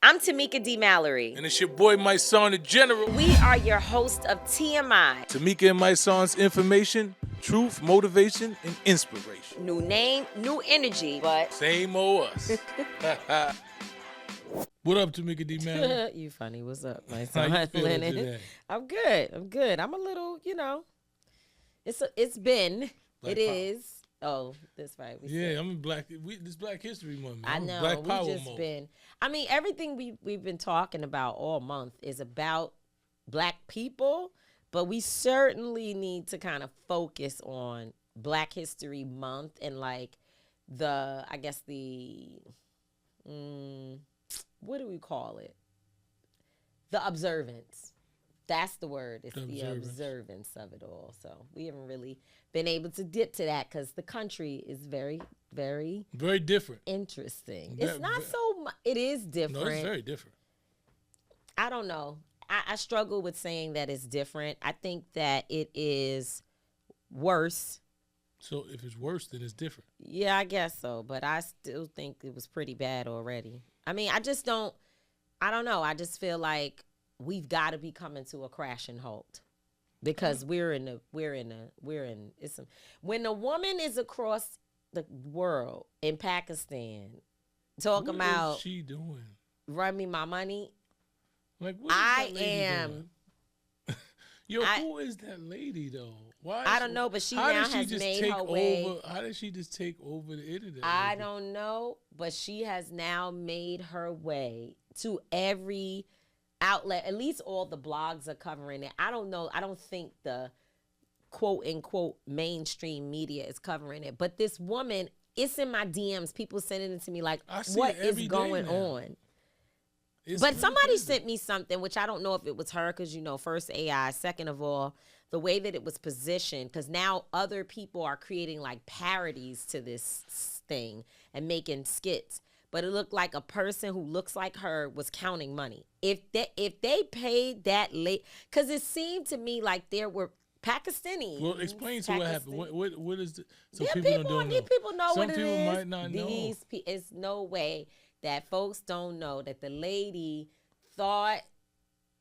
I'm Tamika D. Mallory. And it's your boy Mysonne the General. We are your host of TMI. Tamika and Mysonne's information, truth, motivation, and inspiration. New name, new energy, but same old us. What up, Tamika D. Mallory? You funny. What's up, How Mysonne? you feeling today? I'm good. I'm a little, it's been. Black it power. is. Oh, that's right. I'm in Black. This Black History Month. I know. Black Power we just mode. been. I mean, everything we've been talking about all month is about Black people, but we certainly need to kind of focus on Black History Month and what do we call it? The observance. That's the word. It's the observance of it all. So we haven't really been able to get to that because the country is very, very, very different. Interesting. It's not so much. It is different. No, it's very different. I don't know. I struggle with saying that it's different. I think that it is worse. So if it's worse, then it's different. Yeah, I guess so. But I still think it was pretty bad already. I mean, I don't know. I just feel like we've got to be coming to a crashing halt because when a woman is across the world in Pakistan talking about what is she doing? Run me my money. Like what is that lady doing? Yo, who is that lady though? Why? I don't know, but she now has made her way. How did she just take over the internet? I don't know, but she has now made her way to every outlet. At least all the blogs are covering it. I don't know. I don't think the quote unquote mainstream media is covering it. But this woman, it's in my DMs. People sending it to me like, what is going on? But somebody sent me something, which I don't know if it was her, because, first AI, second of all, the way that it was positioned, because now other people are creating like parodies to this thing and making skits. But it looked like a person who looks like her was counting money. If they paid that late, because it seemed to me like there were Pakistanis. Well, explain to what happened. What is the? So yeah, people don't know. These people know Some what it is. Some people might not know. It's no way that folks don't know that the lady thought,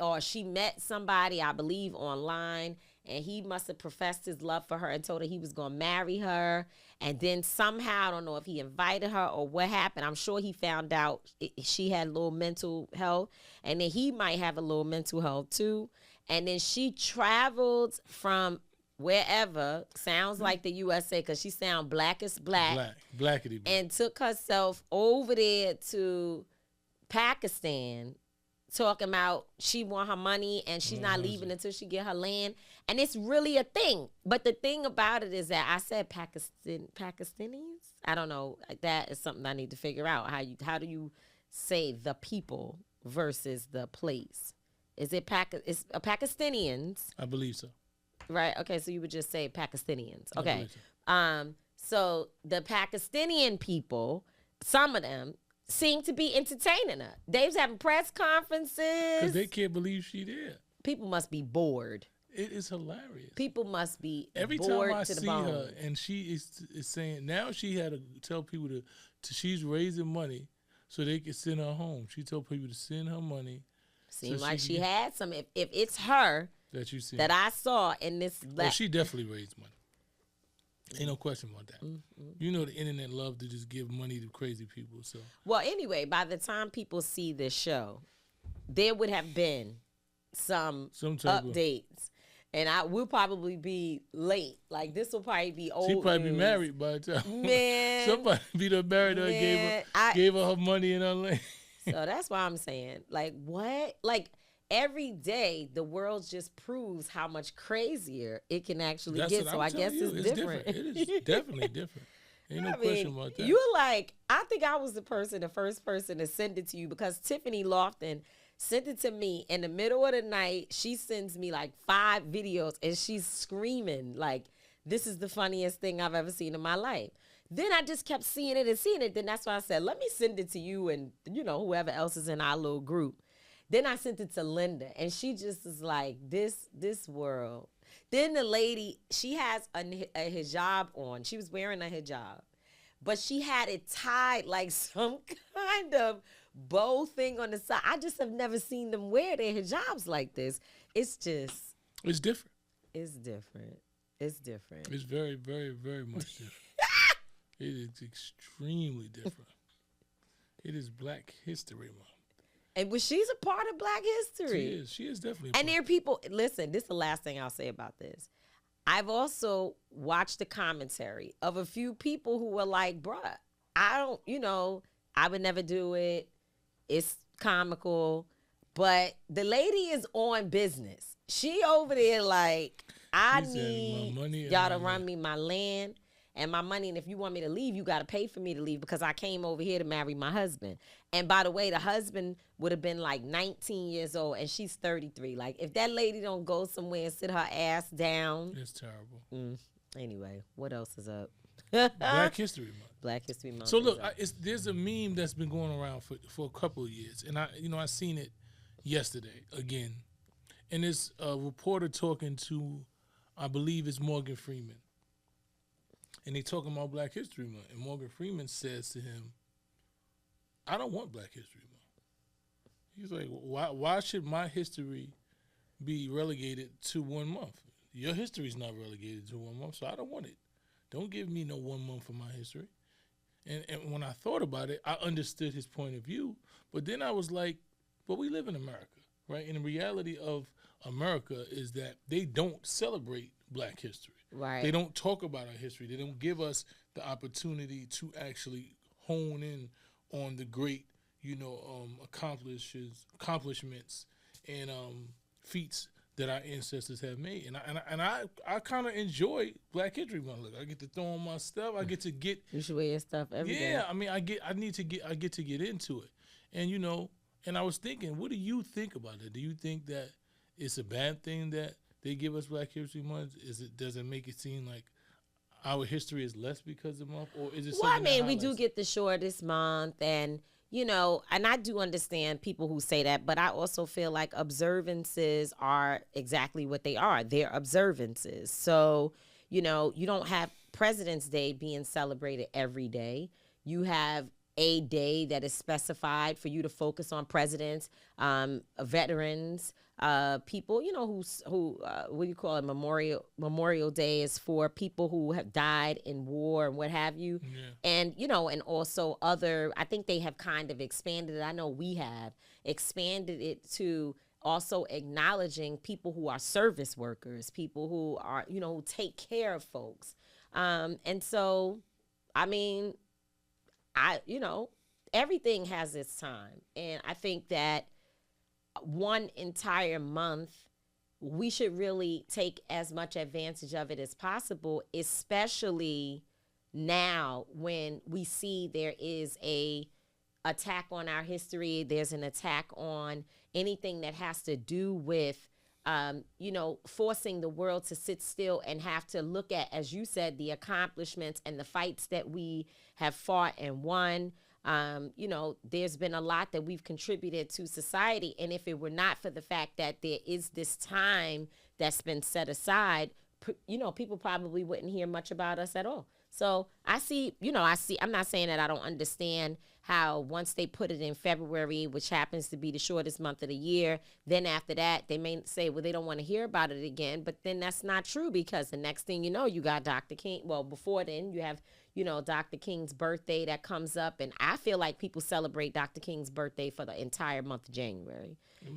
or she met somebody, I believe, online, and he must have professed his love for her and told her he was going to marry her. And then somehow, I don't know if he invited her or what happened. I'm sure he found out she had a little mental health, and then he might have a little mental health too. And then she traveled from wherever, sounds like the USA, because she sound black as black. Blackity black. And took herself over there to Pakistan, talking about she want her money and she's not leaving until she get her land. And it's really a thing. But the thing about it is that I said Pakistanians? I don't know. That is something I need to figure out. How do you say the people versus the place? Is it it's Pakistanians? I believe so. Right. Okay. So you would just say Pakistanians. Okay. So the Pakistani people, some of them seem to be entertaining her. They was having press conferences. Because they can't believe she there. People must be bored. It is hilarious. People must be every bored time I to the see bone. her, and she is saying now she had to tell people to she's raising money so they can send her home. She told people to send her money. Seems like she had some. If it's her that you see that I saw in this, well, she definitely raised money. Ain't no question about that. Mm-hmm. You know the internet love to just give money to crazy people. So well, anyway, by the time people see this show, there would have been some updates. And I will probably be late. Like, this will probably be old. She'll probably news. be married by the time. Man. Somebody be done married her and gave her money in her land. So that's why I'm saying, like, what? Like, every day, the world just proves how much crazier it can actually get. So I guess it's different. It is definitely different. Ain't no question about that. You're like, I think I was the first person to send it to you, because Tiffany Lofton sent it to me in the middle of the night. She sends me like 5 videos and she's screaming like, this is the funniest thing I've ever seen in my life. Then I just kept seeing it. Then that's why I said, let me send it to you and, whoever else is in our little group. Then I sent it to Linda, and she just is like, this world. Then the lady, she has a hijab on. She was wearing a hijab, but she had it tied like some kind of bow thing on the side. I just have never seen them wear their hijabs like this. It's just, It's different. it's different. It's different. It's very, very, very much different. It is extremely different. It is Black History Month. And when she's a part of Black history. She is definitely. And there are people, listen, this is the last thing I'll say about this. I've also watched the commentary of a few people who were like, bruh, I don't, I would never do it. It's comical. But the lady is on business. She over there like, I need y'all to run me my land and my money. And if you want me to leave, you got to pay for me to leave because I came over here to marry my husband. And by the way, the husband would have been like 19 years old and she's 33. Like, if that lady don't go somewhere and sit her ass down. It's terrible. Anyway, what else is up? Black History Month. Black History Month. So look, there's a meme that's been going around for a couple of years. And I seen it yesterday again. And it's a reporter talking to, I believe it's Morgan Freeman. And they talking about Black History Month. And Morgan Freeman says to him, I don't want Black History Month. He's like, why should my history be relegated to 1 month? Your history's not relegated to 1 month, so I don't want it. Don't give me no 1 month for my history. And when I thought about it, I understood his point of view. But then I was like, but we live in America, right? And the reality of America is that they don't celebrate Black history. Right. They don't talk about our history. They don't give us the opportunity to actually hone in on the great, accomplishments and feats that our ancestors have made. And I kind of enjoy Black History Month. Look, I get to throw on my stuff. I get to get. You should wear your stuff every day. Yeah, I mean, I get to get into it, and I was thinking, what do you think about it? Do you think that it's a bad thing that they give us Black History Month? Does it make it seem like our history is less because of the month, or is it? Well, I mean, we do get the shortest month, and and I do understand people who say that, but I also feel like observances are exactly what they are. They're observances. So, you don't have President's Day being celebrated every day. You have a day that is specified for you to focus on presidents, veterans, people, who what do you call it? Memorial Day is for people who have died in war and what have you. Yeah. And, and also I think they have kind of expanded it. I know we have expanded it to also acknowledging people who are service workers, people who are, who take care of folks. And so, I mean, everything has its time. And I think that one entire month, we should really take as much advantage of it as possible, especially now when we see there is a attack on our history. There's an attack on anything that has to do with forcing the world to sit still and have to look at, as you said, the accomplishments and the fights that we have fought and won. There's been a lot that we've contributed to society. And if it were not for the fact that there is this time that's been set aside, people probably wouldn't hear much about us at all. So I'm not saying that I don't understand how once they put it in February, which happens to be the shortest month of the year, then after that, they may say, well, they don't want to hear about it again. But then that's not true, because the next thing you know, you got Dr. King. Well, before then, you have, Dr. King's birthday that comes up. And I feel like people celebrate Dr. King's birthday for the entire month of January.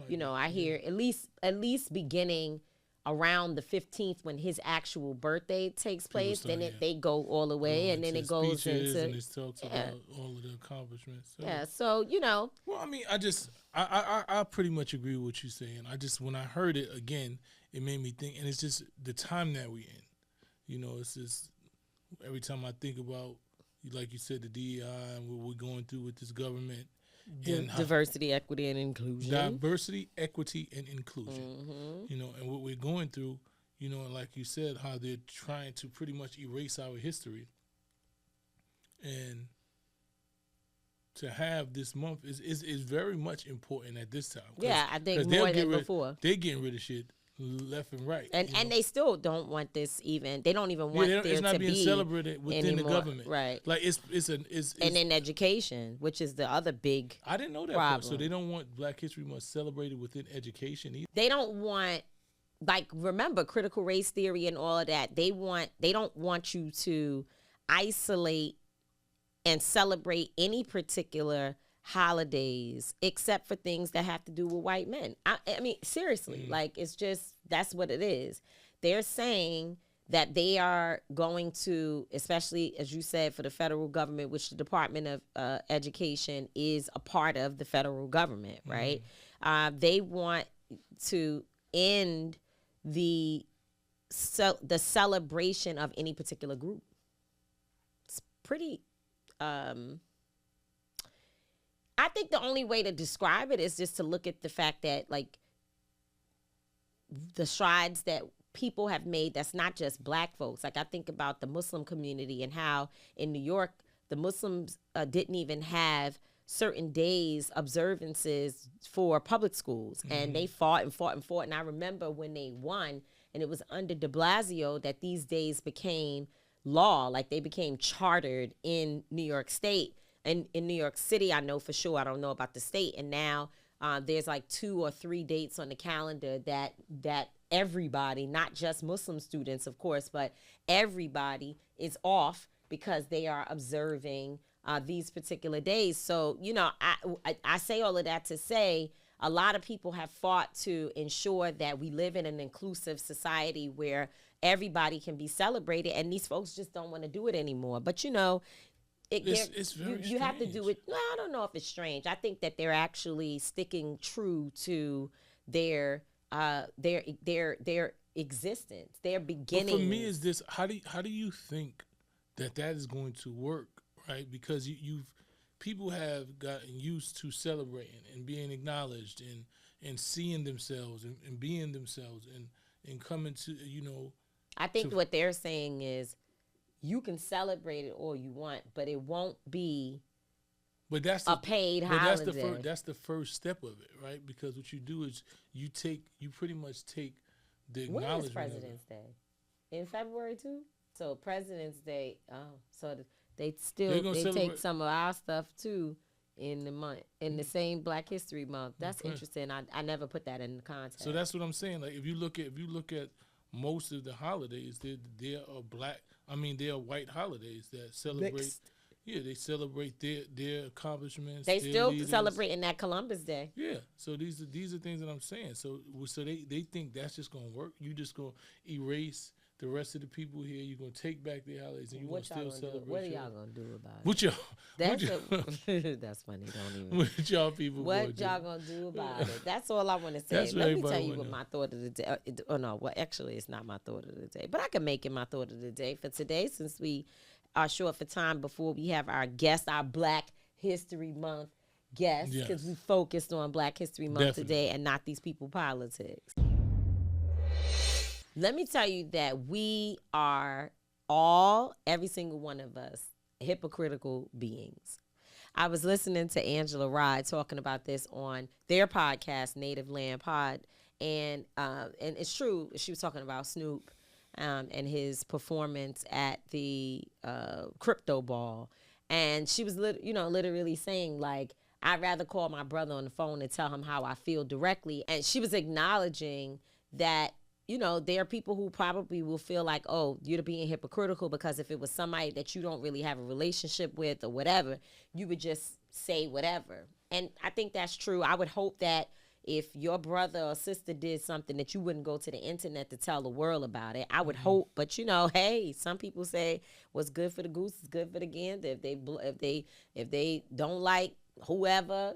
I hear at least beginning around the 15th when his actual birthday takes place, they go all the way, and then it goes into and it talks about all of the accomplishments. So, Well, I mean, I pretty much agree with what you're saying. When I heard it again, it made me think, and it's just the time that we in. It's just every time I think about, like you said, the DEI and what we're going through with this government. Diversity, equity, and inclusion. Diversity, equity, and inclusion. And what we're going through, and like you said, how they're trying to pretty much erase our history. And to have this month is very much important at this time. Yeah, I think more than before. They're getting rid of shit left and right. And they still don't want this even. They don't even want there it's not to being be celebrated within anymore. the government. Right. Like it's and in education, which is the other big I didn't know that part. So they don't want Black History Month celebrated within education either. They don't want, like, remember critical race theory and all of that. They don't want you to isolate and celebrate any particular holidays except for things that have to do with white men. I mean, seriously, like, it's just, that's what it is. They're saying that they are going to, especially as you said, for the federal government, which the Department of Education is a part of the federal government, right? They want to end the celebration of any particular group. It's pretty I think the only way to describe it is just to look at the fact that, like, the strides that people have made, that's not just Black folks. Like, I think about the Muslim community and how in New York, the Muslims didn't even have certain days, observances for public schools. And they fought and fought and fought. And I remember when they won, and it was under de Blasio that these days became law. Like, they became chartered in New York State. And in New York City, I know for sure. I don't know about the state. And now there's like 2 or 3 dates on the calendar that everybody, not just Muslim students, of course, but everybody is off because they are observing these particular days. So, you know, I say all of that to say a lot of people have fought to ensure that we live in an inclusive society where everybody can be celebrated. And these folks just don't want to do it anymore. But, you know, it's very you have to do it. No, I don't know if it's strange. I think that they're actually sticking true to their existence, their beginning. But for me, is this how do you think that is going to work, right? Because people have gotten used to celebrating and being acknowledged and seeing themselves and being themselves and coming to, you know. I think what they're saying is, you can celebrate it all you want, but it won't be a paid holiday. That's the first step of it, right? Because what you do is you pretty much take the acknowledgement. When is President's Day? In February too? So President's Day, so they take some of our stuff too in the month, in the same Black History Month. That's interesting. I never put that in context. So that's what I'm saying. Like, if you look at most of the holidays, they are Black. I mean, they are white holidays that celebrate. Mixed. Yeah, they celebrate their accomplishments. They still celebrating that Columbus Day. Yeah, so these are things that I'm saying. So they think that's just gonna work. You just gonna erase the rest of the people here. You're gonna take back their holidays, and you're gonna still celebrate. What are y'all gonna do about it? What y'all? That's funny. Don't even. What y'all people? What y'all gonna do about it? That's all I want to say. Let me tell you what my thought of the day. Oh no, well actually it's not my thought of the day, but I can make it my thought of the day for today, since we are short for time before we have our guest, our Black History Month guest, because we focused on Black History Month today and not these people politics. Let me tell you that we are every single one of us, hypocritical beings. I was listening to Angela Rye talking about this on their podcast, Native Land Pod, and it's true. She was talking about Snoop and his performance at the crypto ball, and she was literally saying, like, I'd rather call my brother on the phone and tell him how I feel directly. And she was acknowledging that, you know, there are people who probably will feel like, oh, you're being hypocritical, because if it was somebody that you don't really have a relationship with or whatever, you would just say whatever. And I think that's true. I would hope that if your brother or sister did something, that you wouldn't go to the internet to tell the world about it. I would hope, but you know, hey, some people say what's good for the goose is good for the gander. If they don't like whoever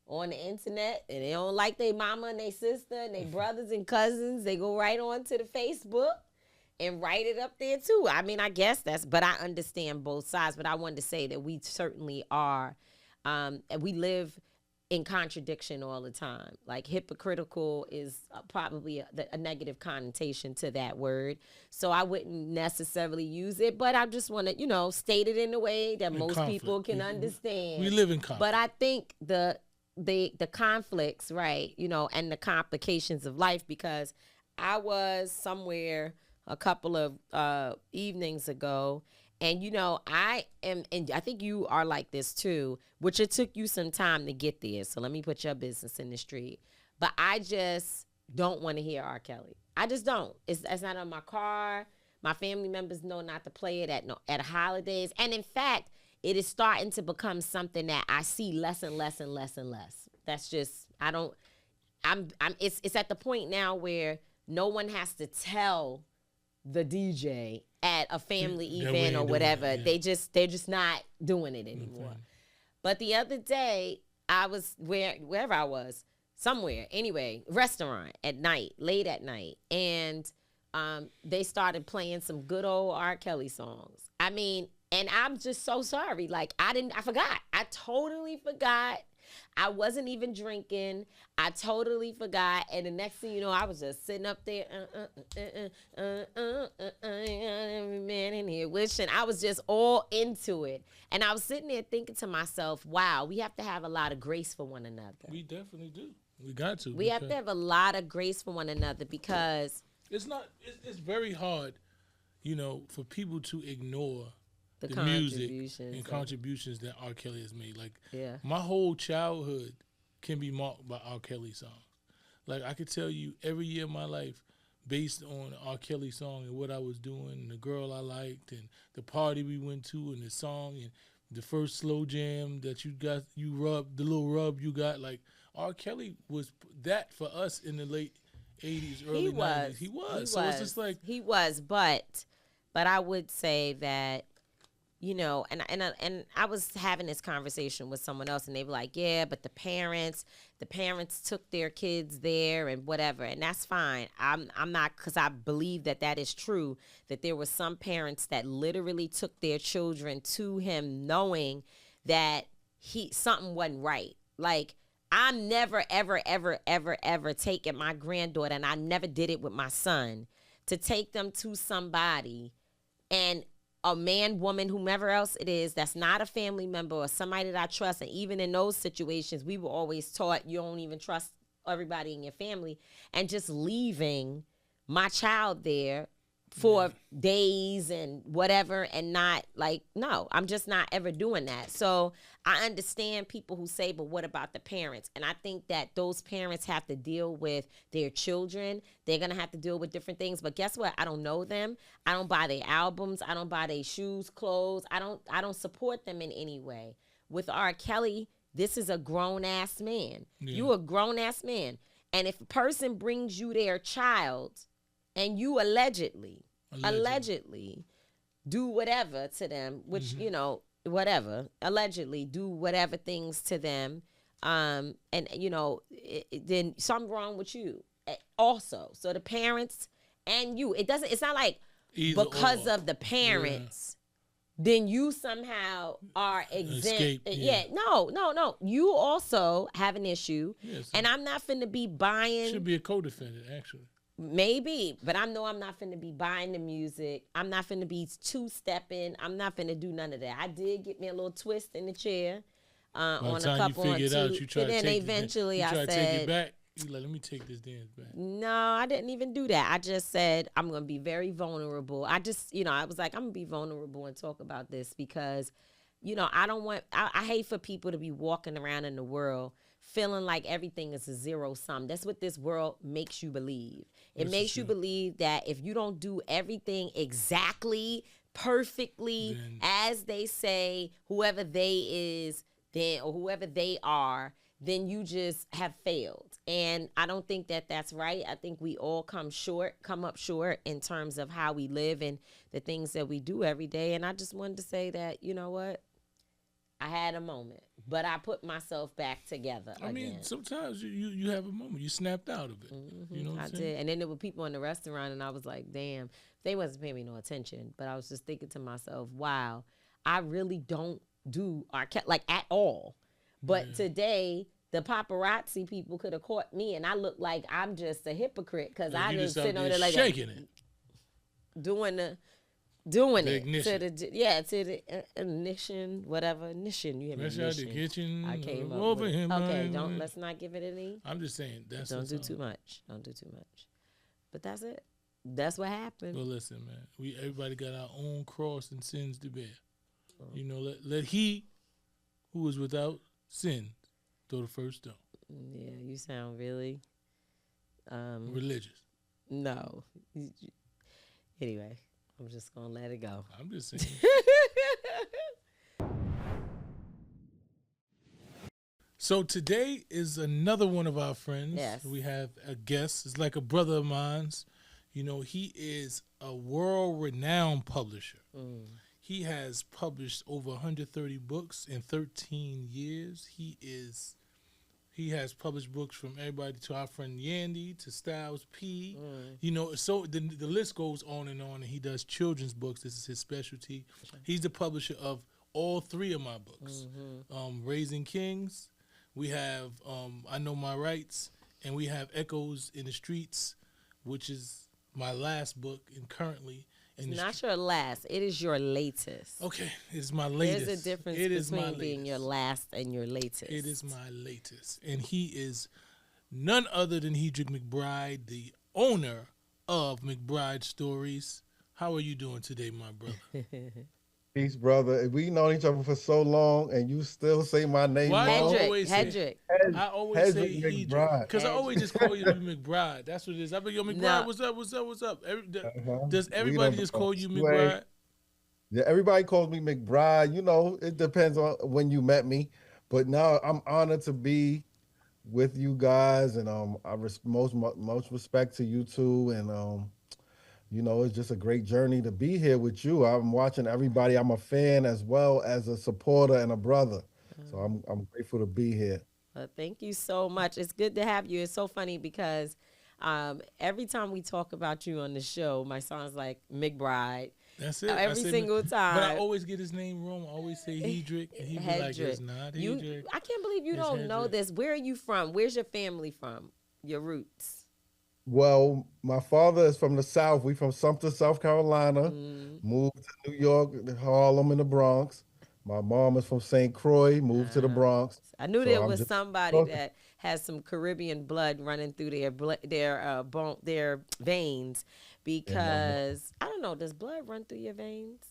on the internet and they don't like their mama and their sister and their brothers and cousins, they go right on to the Facebook and write it up there too. I mean, I guess but I understand both sides, but I wanted to say that we certainly are, and we live in contradiction all the time. Like, hypocritical is probably a negative connotation to that word. So I wouldn't necessarily use it, but I just want to, you know, state it in a way that most people can understand. We live in conflict. But I think the conflicts, right, you know, and the complications of life, because I was somewhere a couple of evenings ago, and I am, and I think you are like this too, which it took you some time to get there. So let me put your business in the street. But I just don't want to hear R. Kelly. I just don't. It's not on my car. My family members know not to play it at holidays, and in fact, it is starting to become something that I see less and less and less and less. That's just I don't. It's at the point now where no one has to tell the DJ at a family event or whatever. Yeah. They're just not doing it anymore. Okay. But the other day I was wherever I was, somewhere, anyway, restaurant at night, late at night, and they started playing some good old R. Kelly songs. I mean, and I'm just so sorry. Like I forgot. I totally forgot. I wasn't even drinking. I totally forgot. And the next thing you know, I was just sitting up there, every man in here wishing. I was just all into it. And I was sitting there thinking to myself, wow, we have to have a lot of grace for one another. We definitely do. We got to. We have to have a lot of grace for one another because it's very hard, for people to ignore the music and contributions that R. Kelly has made. Like, my whole childhood can be marked by R. Kelly songs. Like, I could tell you every year of my life, based on R. Kelly song and what I was doing, and the girl I liked, and the party we went to, and the song, and the first slow jam that the little rub you got. Like, R. Kelly was that for us in the late 80s, early 90s. He was. So it's just like... He was, but I would say that, and I was having this conversation with someone else, and they were like, yeah, but the parents took their kids there and whatever, and that's fine. I'm not, because I believe that is true, that there were some parents that literally took their children to him knowing that something wasn't right. Like, I'm never, ever, ever, ever, ever taking my granddaughter, and I never did it with my son, to take them to somebody and a man, woman, whomever else it is, that's not a family member or somebody that I trust. And even in those situations, we were always taught you don't even trust everybody in your family, and just leaving my child there for days and whatever, and not like, no, I'm just not ever doing that. So I understand people who say, but what about the parents? And I think that those parents have to deal with their children. They're going to have to deal with different things. But guess what? I don't know them. I don't buy their albums. I don't buy their shoes, clothes. I don't support them in any way. With R. Kelly, this is a grown-ass man. Yeah. You a grown-ass man. And if a person brings you their child, and you allegedly do whatever to them, which, whatever, allegedly do whatever things to them, and, then something wrong with you also. So the parents and you, it's not like either because of the parents, then you somehow are exempt. No. You also have an issue, and I'm not finna be buying. Should be a co-defendant, actually. Maybe, but I know I'm not finna be buying the music. I'm not finna be two-stepping. I'm not finna do none of that. I did get me a little twist in the chair on a couple on two. And then eventually I said, take it back. You like, let me take this dance back. No, I didn't even do that. I just said, I'm going to be very vulnerable. I just, I was like, I'm going to be vulnerable and talk about this because, I hate for people to be walking around in the world feeling like everything is a zero sum. That's what this world makes you believe. It makes you believe that if you don't do everything exactly, perfectly, as they say, whoever they is, then, or whoever they are, then you just have failed. And I don't think that that's right. I think we all come up short in terms of how we live and the things that we do every day. And I just wanted to say that, you know what? I had a moment, but I put myself back together again. I mean, sometimes you have a moment. You snapped out of it. Mm-hmm. You know what I'm saying? Did. And then there were people in the restaurant, and I was like, damn, they wasn't paying me no attention. But I was just thinking to myself, wow, I really don't do Arquette, like, at all. But today, the paparazzi people could have caught me, and I look like I'm just a hypocrite because I just sit on there like shaking it, doing it ignition. to the ignition, whatever ignition you have. The kitchen. I came up over with him. Okay, let's not give it any. I'm just saying don't do too much. Don't do too much. But that's it. That's what happened. Well, listen, man. We everybody got our own cross and sins to bear. You know, let he who is without sin throw the first stone. Yeah, you sound really Religious. no. Anyway, I'm just gonna let it go. I'm just saying. So today is another one of our friends. Yes. We have a guest. It's like a brother of mine's. You know, he is a world-renowned publisher. He has published over 130 books in 13 years. He has published books from everybody to our friend Yandy to Styles P. You know, so the list goes on, and he does children's books. This is his specialty. He's the publisher of all three of my books. Raising Kings. We have I Know My Rights, and we have Echoes in the Streets, which is my last book, and currently It's not your last. It is your latest. Okay, it's my latest. There's a difference between being your last and your latest. It is my latest, and he is none other than Hedrick McBride, the owner of McBride Stories. How are you doing today, my brother? Peace, brother. We known each other for so long, and you still say my name Why wrong. Hedrick. I always say Hedrick Hedrick McBride. because I always just call you McBride. That's what it is. I be yo McBride. No. What's up? What's up? What's up? Does We everybody don't just know. call you Sway. McBride? Yeah, everybody calls me McBride. You know, it depends on when you met me. But now I'm honored to be with you guys, and most respect to you too. And you know, it's just a great journey to be here with you. I'm watching everybody. I'm a fan as well as a supporter and a brother. So I'm grateful to be here. Well, thank you so much. It's good to have you. It's so funny because every time we talk about you on the show, my son's like McBride. That's it. Every single time. But I always get his name wrong. I always say Hedrick, and he be like, it's not Hedrick. I can't believe you It's don't know Hedrick. this. Where are you from? Where's your family from? Your roots. Well, my father is from the South. We from Sumter, South Carolina. Moved to New York, Harlem, and the Bronx. My mom is from St. Croix. Moved to the Bronx. I knew So there I'm was just somebody talking. that has some Caribbean blood running through their veins, because I don't know. Does blood run through your veins,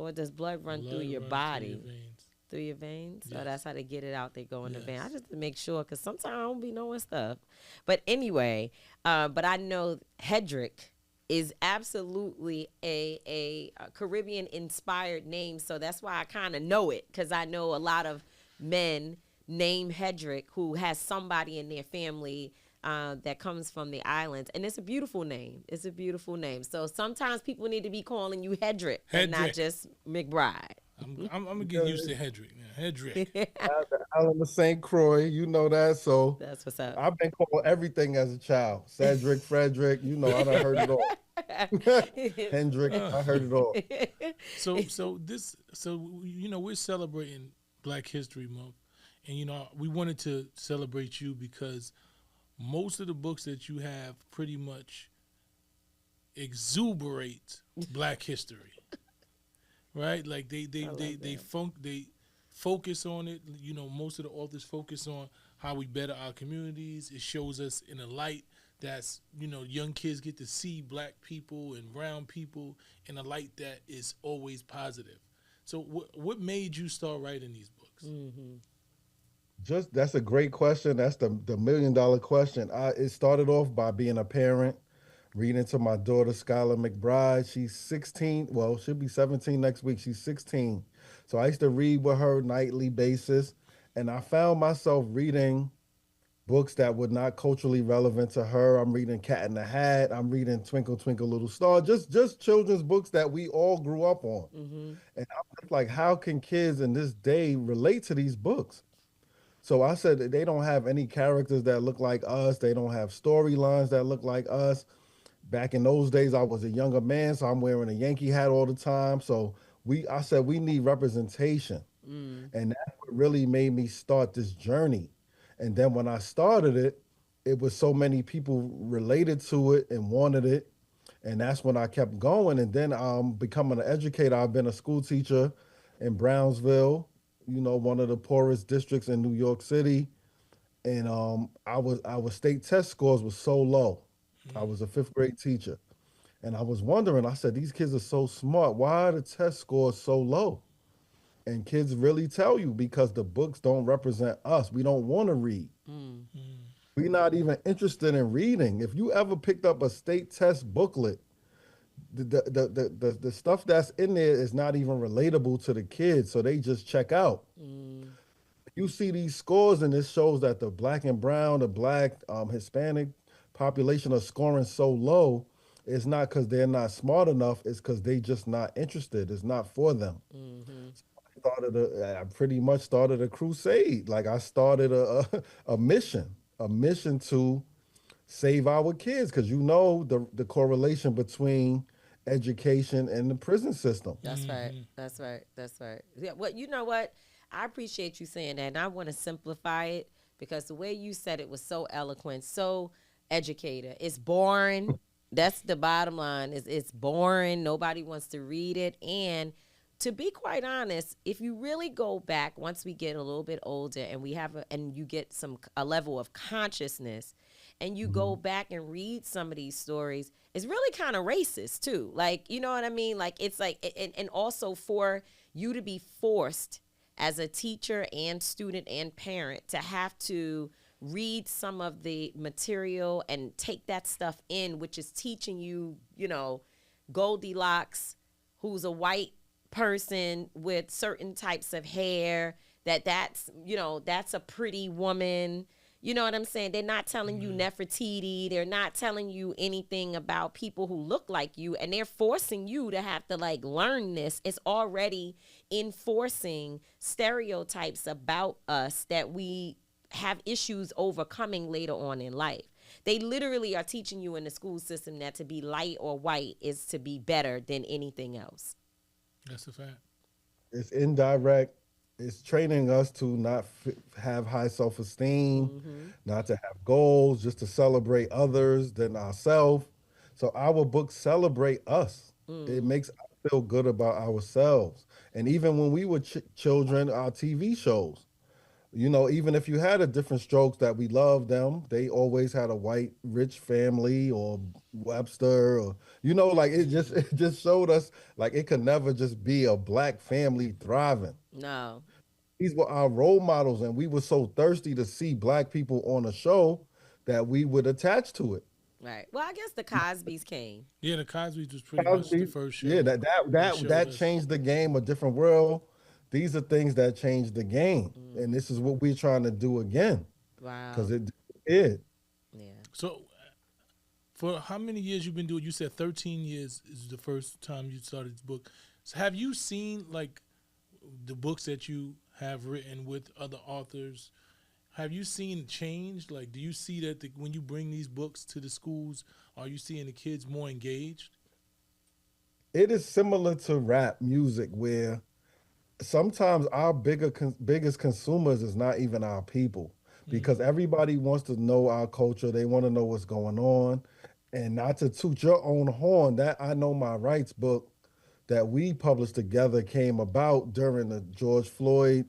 or does blood run through your Blood runs body? through your veins. Through your veins? So Yes. that's how they get it out. They go in the vein. I Yes. just to make sure, because sometimes I don't be knowing stuff. But anyway, but I know Hedrick is absolutely a Caribbean inspired name. So that's why I kind of know it, because I know a lot of men named Hedrick who has somebody in their family that comes from the islands. And it's a beautiful name. It's a beautiful name. So sometimes people need to be calling you Hedrick and not Hedrick. just McBride. I'm gonna get used to Hedrick now. Hedrick. The island of St. Croix, you know that. So That's what's up. I've been called everything as a child. Cedric, Frederick, you know, I done heard it all. Hendrick, I heard it all. So you know, we're celebrating Black History Month, and you know, we wanted to celebrate you because most of the books that you have pretty much exuberate Black history, right? Like they focus on it. You know, most of the authors focus on how we better our communities. It shows us in a light that's, you know, young kids get to see Black people and brown people in a light that is always positive. So what made you start writing these books? Just that's a great question. That's the $1 million question. It started off by being a parent, reading to my daughter Skylar McBride. She's 16. Well, she'll be 17 next week. She's 16. So I used to read with her nightly basis, and I found myself reading books that were not culturally relevant to her. I'm reading Cat in the Hat. I'm reading Twinkle Twinkle Little Star. Just children's books that we all grew up on. And I'm just like, how can kids in this day relate to these books? So I said that they don't have any characters that look like us. They don't have storylines that look like us. Back in those days, I was a younger man, so I'm wearing a Yankee hat all the time. So I said we need representation. And that's what really made me start this journey. And then when I started it, it was so many people related to it and wanted it. And that's when I kept going. And then becoming an educator. I've been a school teacher in Brownsville, you know, one of the poorest districts in New York City. And our state test scores were so low. I was a fifth grade teacher. And I was wondering, I said, these kids are so smart. Why are the test scores so low? And kids really tell you because the books don't represent us. We don't want to read. We're not even interested in reading. If you ever picked up a state test booklet, the stuff that's in there is not even relatable to the kids, so they just check out. You see these scores, and this shows that the black and brown, the black Hispanic population are scoring so low. It's not because they're not smart enough. It's because they just not interested. It's not for them. I pretty much started a crusade. Like I started a mission to save our kids because you know the correlation between education and the prison system. That's right. That's right. That's right. Yeah. Well, you know what? I appreciate you saying that, and I want to simplify it because the way you said it was so eloquent, so educated. It's boring. That's the bottom line. It's boring. Nobody wants to read it. And to be quite honest, if you really go back once we get a little bit older and we have and you get a level of consciousness and you go back and read some of these stories, it's really kind of racist too. Like, you know what I mean? Like it's like, and also for you to be forced as a teacher and student and parent to have to read some of the material and take that stuff in, which is teaching you, you know, Goldilocks, who's a white person with certain types of hair, that's, you know, that's a pretty woman. You know what I'm saying? They're not telling you Nefertiti. They're not telling you anything about people who look like you, and they're forcing you to have to like learn this. It's already enforcing stereotypes about us that we have issues overcoming later on in life. They literally are teaching you in the school system that to be light or white is to be better than anything else. That's a fact. It's indirect. It's training us to not have high self-esteem, not to have goals, just to celebrate others than ourselves. So our books celebrate us. It makes us feel good about ourselves. And even when we were children, our TV shows, you know, even if you had a different strokes that we loved them, they always had a white rich family or Webster or, you know, like it just showed us like it could never just be a black family thriving. No. These were our role models, and we were so thirsty to see black people on a show that we would attach to it. Right. Well, I guess the Cosbys came. Yeah, the Cosby's was pretty much the first show. Yeah, that showed that us. changed the game, a different world. These are things that changed the game, and this is what we're trying to do again. Wow. Because it did. Yeah. So, for how many years you've been doing? You said 13 years is the first time you started this book. So have you seen like the books that you have written with other authors? Have you seen change? Like, do you see that when you bring these books to the schools, are you seeing the kids more engaged? It is similar to rap music where sometimes our biggest consumers is not even our people because everybody wants to know our culture. They want to know what's going on. And not to toot your own horn, that I Know My Rights book that we published together came about during the George Floyd,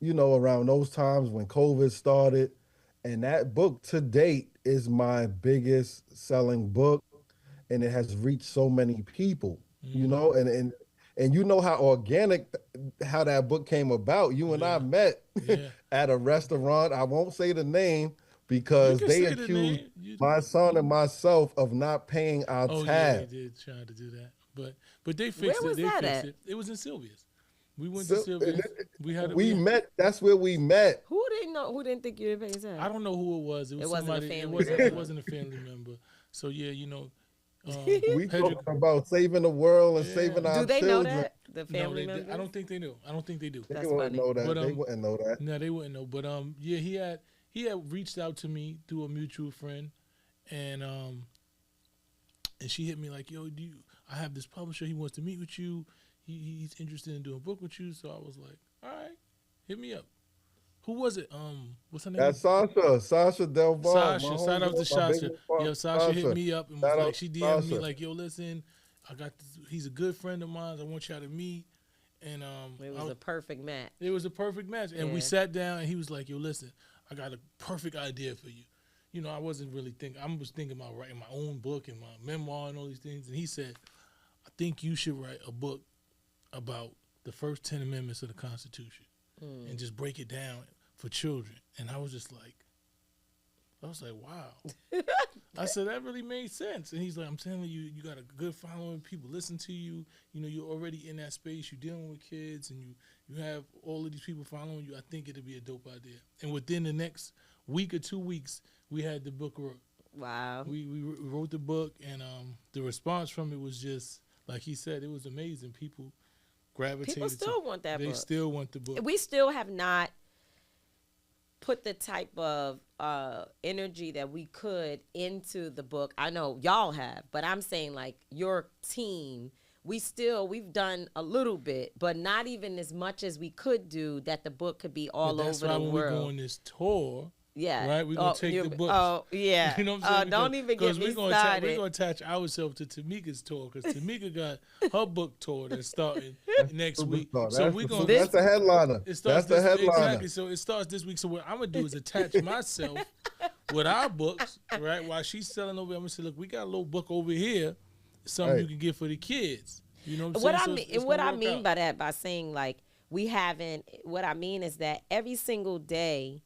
you know, around those times when COVID started. And that book to date is my biggest selling book. And it has reached so many people, you know, and you know how organic, how that book came about. You and I met at a restaurant. I won't say the name because they accused my son and myself of not paying our tab. Yeah, they did try to do that. But they fixed Where it. They was that fixed at? it. It was in Sylvia's. We went to Sylvia's. We met. That's where we met. Who didn't know? Who didn't think you would pay his I don't know who it was. It was wasn't a somebody. family It wasn't a family member. So yeah, you know. We talking about saving the world and saving our Do they children. know that? The family No, members? I don't think they do. I don't think they do. They That's wouldn't funny. know that. But, They wouldn't know that. No, they wouldn't know. But yeah, he had reached out to me through a mutual friend, and she hit me like, "Yo, I have this publisher. He wants to meet with you. He's interested in doing a book with you." So I was like, "All right, hit me up." Who was it? What's her name? That's Sasha Del Valle. Sasha. Shout out to Sasha. Yo, Sasha hit me up and was like, she DM'd me like, "Yo, listen, I got this. He's a good friend of mine. I want y'all to meet." And it was a perfect match. It was a perfect match. And we sat down and he was like, "Yo, listen, I got a perfect idea for you. I wasn't really thinking. I was thinking about writing my own book and my memoir and all these things. And he said, I think you should write a book about the first 10 amendments of the Constitution and just break it down for children. And I was like, wow. I said, that really made sense. And he's like, I'm telling you, you got a good following. People listen to you. You're already in that space. You're dealing with kids, and you have all of these people following you. I think it'll be a dope idea. And within the next week or 2 weeks, we had the book wrote. Wow. We wrote the book, and the response from it was just, like he said, it was amazing. People gravitated. People still want that book. They still want the book. We still have not put the type of energy that we could into the book. I know y'all have, but I'm saying like your team, we've done a little bit, but not even as much as we could do that the book could be all over the world. That's why when we go on this tour, yeah, right, we're going to take the books. Oh, yeah. You know what I'm saying? Don't even get me started. We're going to attach ourselves to Tamika's tour because Tamika got her book tour that's starting next week. So that's the headliner. That's the headliner. Exactly. So it starts this week. So what I'm going to do is attach myself with our books, right? While she's selling over, I'm going to say, look, we got a little book over here, something you can get for the kids. You know what I'm saying? What I mean by that, by saying like we haven't, what I mean is that every single day,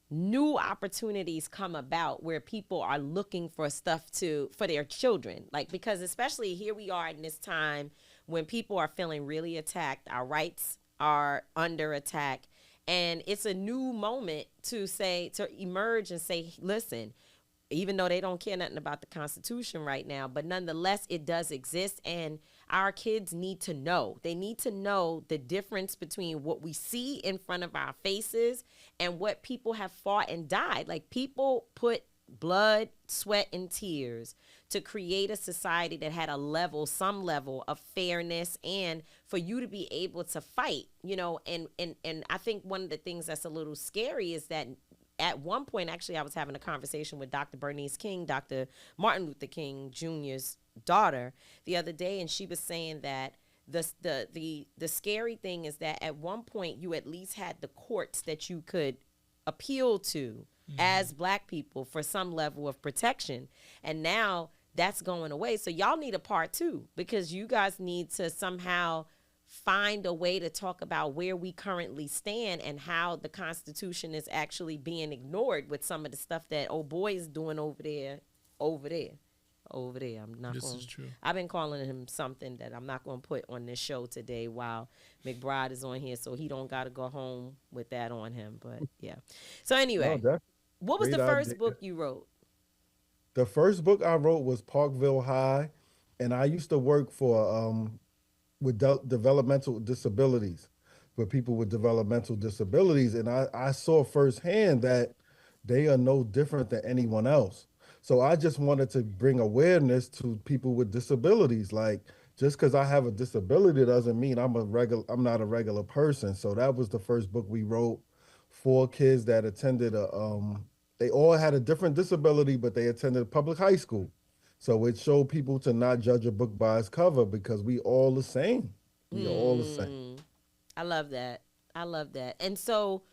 new opportunities come about where people are looking for stuff for their children. Like, because especially here we are in this time when people are feeling really attacked, our rights are under attack. And it's a new moment to emerge and say, listen, even though they don't care nothing about the Constitution right now, but nonetheless, it does exist. And our kids need to know. They need to know the difference between what we see in front of our faces and what people have fought and died. Like, people put blood, sweat, and tears to create a society that had some level of fairness, and for you to be able to fight, and I think one of the things that's a little scary is that at one point, actually, I was having a conversation with Dr. Bernice King, Dr. Martin Luther King Jr.'s daughter, the other day, and she was saying that the scary thing is that at one point you at least had the courts that you could appeal to as Black people for some level of protection, and now that's going away. So y'all need a part two, because you guys need to somehow find a way to talk about where we currently stand and how the Constitution is actually being ignored with some of the stuff that old boy is doing over there. I'm not. This is true. I've been calling him something that I'm not going to put on this show today while McBride is on here, so he don't got to go home with that on him. But yeah. So anyway, what was the first book you wrote? The first book I wrote was Parkville High, and I used to work for with developmental disabilities, for people with developmental disabilities. And I saw firsthand that they are no different than anyone else. So I just wanted to bring awareness to people with disabilities. Like, just because I have a disability doesn't mean I'm not a regular person. So that was the first book we wrote for kids that attended they all had a different disability, but they attended a public high school. So it showed people to not judge a book by its cover, because we all the same. We all the same. I love that. And so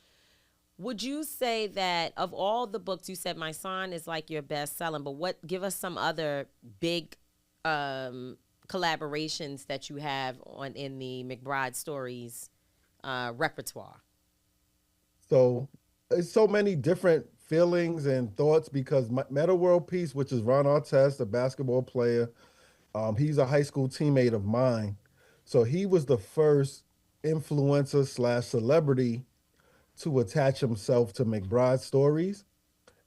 would you say that of all the books, you said Mysonne is like your best selling, but give us some other big collaborations that you have in the McBride Stories repertoire? So it's so many different feelings and thoughts, because Meta World Peace, which is Ron Artest, a basketball player, he's a high school teammate of mine. So he was the first influencer / celebrity to attach himself to McBride Stories.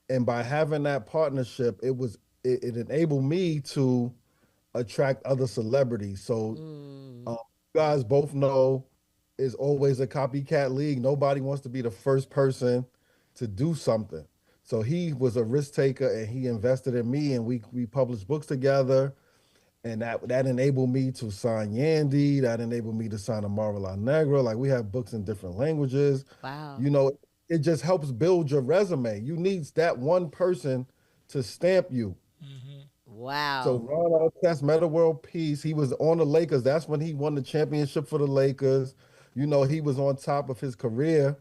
And by having that partnership, it enabled me to attract other celebrities. So you guys both know it's always a copycat league. Nobody wants to be the first person to do something. So he was a risk taker, and he invested in me, and we published books together. And that enabled me to sign Yandy. That enabled me to sign Amara La Negra. Like, we have books in different languages. Wow. It just helps build your resume. You need that one person to stamp you. Mm-hmm. Wow. So Ron Artest, Meta World Peace, he was on the Lakers. That's when he won the championship for the Lakers. He was on top of his career.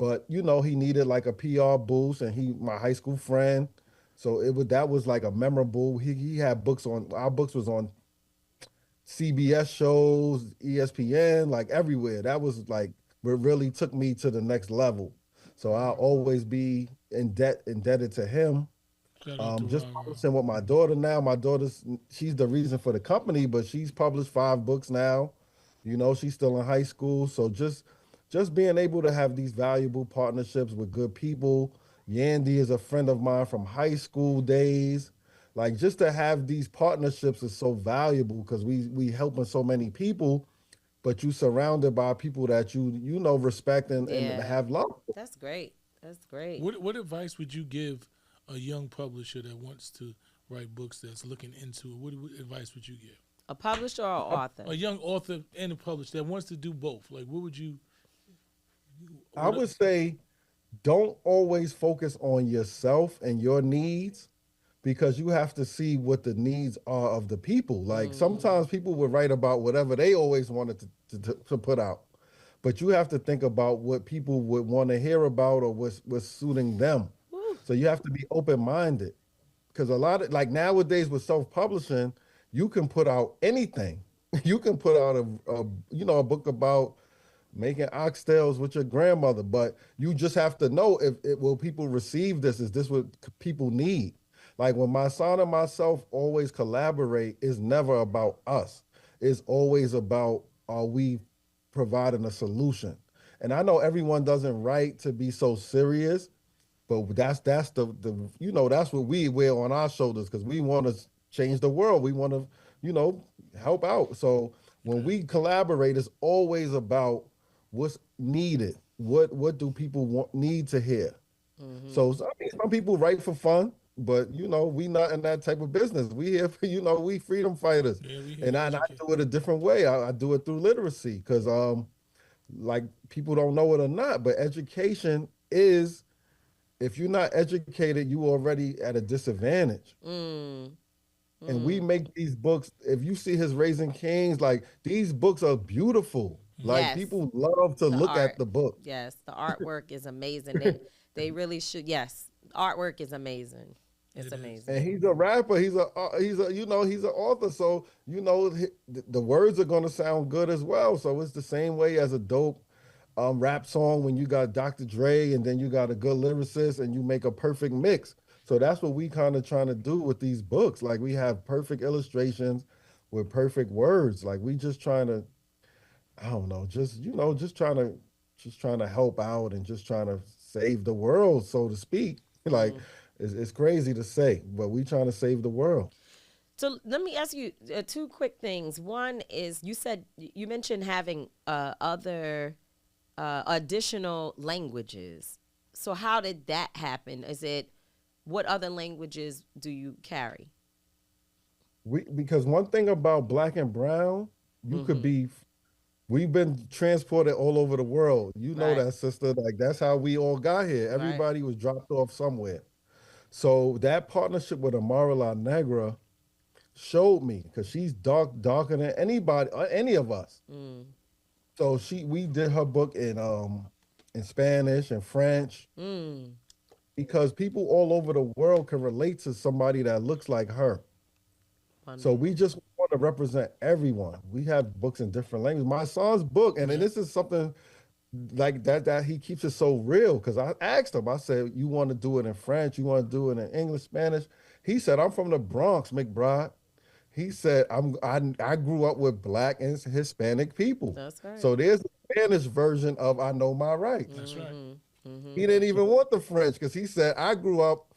but he needed like a PR boost, and he my high school friend, so that was like a memorable. He had books on our books was on CBS shows, ESPN, like everywhere. That was like what really took me to the next level. So I'll always be indebted to him. Shout out to Just Ron. publishing with my daughter now. My daughter's she's the reason for the company, but she's published 5 books now. She's still in high school. So just being able to have these valuable partnerships with good people. Yandy is a friend of mine from high school days. Like just to have these partnerships is so valuable because we helping so many people, but you surrounded by people that you respect and Yeah. have love for. That's great. That's great. What advice would you give a young publisher that wants to write books that's looking into it? What advice would you give? A publisher or author? A young author and a publisher that wants to do both. Like, what would you? I would say don't always focus on yourself and your needs because you have to see what the needs are of the people. Like sometimes people would write about whatever they always wanted to put out, but you have to think about what people would want to hear about or what's suiting them. Woo. So you have to be open minded because a lot of like nowadays with self publishing, you can put out anything. You can put out a book about making oxtails with your grandmother, but you just have to know if it will people receive this. Is this what people need? Like when my son and myself always collaborate, it's never about us. It's always about are we providing a solution. And I know everyone doesn't write to be so serious, but that's the that's what we wear on our shoulders because we want to change the world. We want to help out. So when we collaborate, it's always about what's needed. What do people need to hear? So I mean, some people write for fun, but we not in that type of business. We here for we freedom fighters, Yeah, we here and to I educate. do it a different way. I do it through literacy because like people don't know it or not, but education is if you're not educated, you already at a disadvantage. Mm. And we Mm. make these books. If you see his Raising Kings, like these books are beautiful. Like Yes. people love to The look art. at the book. Yes. The artwork is amazing. They really should. Yes. Artwork is amazing. It's It is. amazing. And he's a rapper. He's he's an author. So the words are gonna sound good as well. So it's the same way as a dope rap song when you got Dr. Dre and then you got a good lyricist and you make a perfect mix. So that's what we kind of trying to do with these books. Like we have perfect illustrations with perfect words. Like we just trying to, I don't know, just trying to help out and just trying to save the world, so to speak. Like it's crazy to say, but we trying to save the world. So let me ask you two quick things. One is you mentioned having other additional languages. So how did that happen? What other languages do you carry? Because one thing about black and brown, you could be we've been transported all over the world. You know Right. that, sister. Like that's how we all got here. Right. Everybody was dropped off somewhere. So that partnership with Amara La Negra showed me because she's darker than any of us. Mm. So we did her book in Spanish and French Mm. because people all over the world can relate to somebody that looks like her. So Wonderful. we just want to represent everyone. We have books in different languages. My son's book, and then this is something like that he keeps it so real because I asked him, I said, you want to do it in French? You want to do it in English, Spanish? He said, I'm from the Bronx, McBride. He said, I grew up with black and Hispanic people. That's right. So there's a Spanish version of I Know My Rights. That's right. He didn't even want the French because he said, I grew up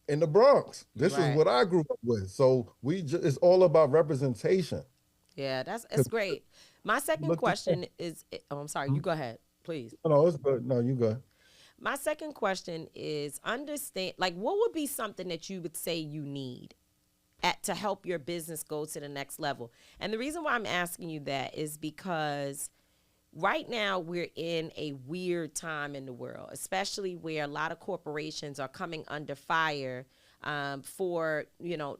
in the Bronx. This is Right. what I grew up with. So it's all about representation. Yeah, it's great. My second Look at- question is, I'm sorry, you go ahead, please. No, it's good. No, you good. My second question is understand, like, what would be something that you would say you need to help your business go to the next level? And the reason why I'm asking you that is because right now we're in a weird time in the world, especially where a lot of corporations are coming under fire for,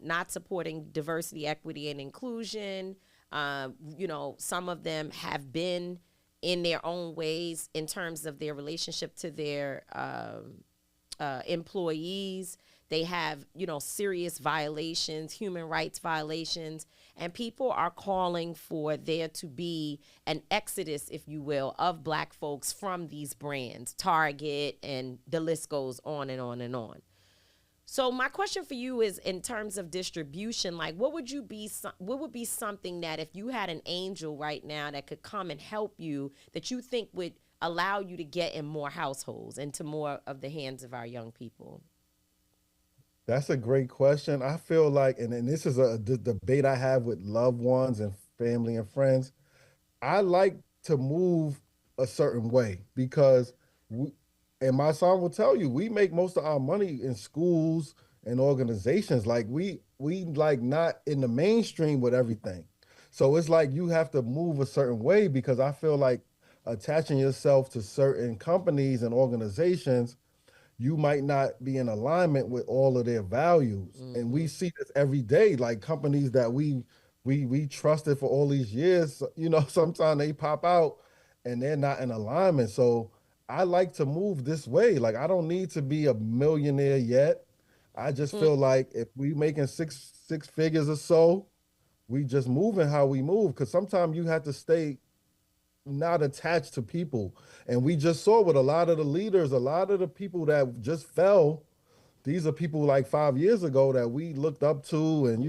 not supporting diversity, equity, and inclusion. Some of them have been in their own ways in terms of their relationship to their employees. They have, serious violations, human rights violations, and people are calling for there to be an exodus, if you will, of black folks from these brands, Target, and the list goes on and on and on. So my question for you is, in terms of distribution, like what would be something that if you had an angel right now that could come and help you, that you think would allow you to get in more households, into more of the hands of our young people? That's a great question. I feel like, and this is a debate I have with loved ones and family and friends. I like to move a certain way because we, and my son will tell you, we make most of our money in schools and organizations. Like we like not in the mainstream with everything. So it's like you have to move a certain way because I feel like attaching yourself to certain companies and organizations, you might not be in alignment with all of their values. And we see this every day, like companies that we trusted for all these years, sometimes they pop out and they're not in alignment. So I like to move this way. Like I don't need to be a millionaire yet. I just feel like if we making six figures or so, we just moving how we move. Cause sometimes you have to stay not attached to people. And we just saw with a lot of the leaders, a lot of the people that just fell, these are people like 5 years ago that we looked up to, and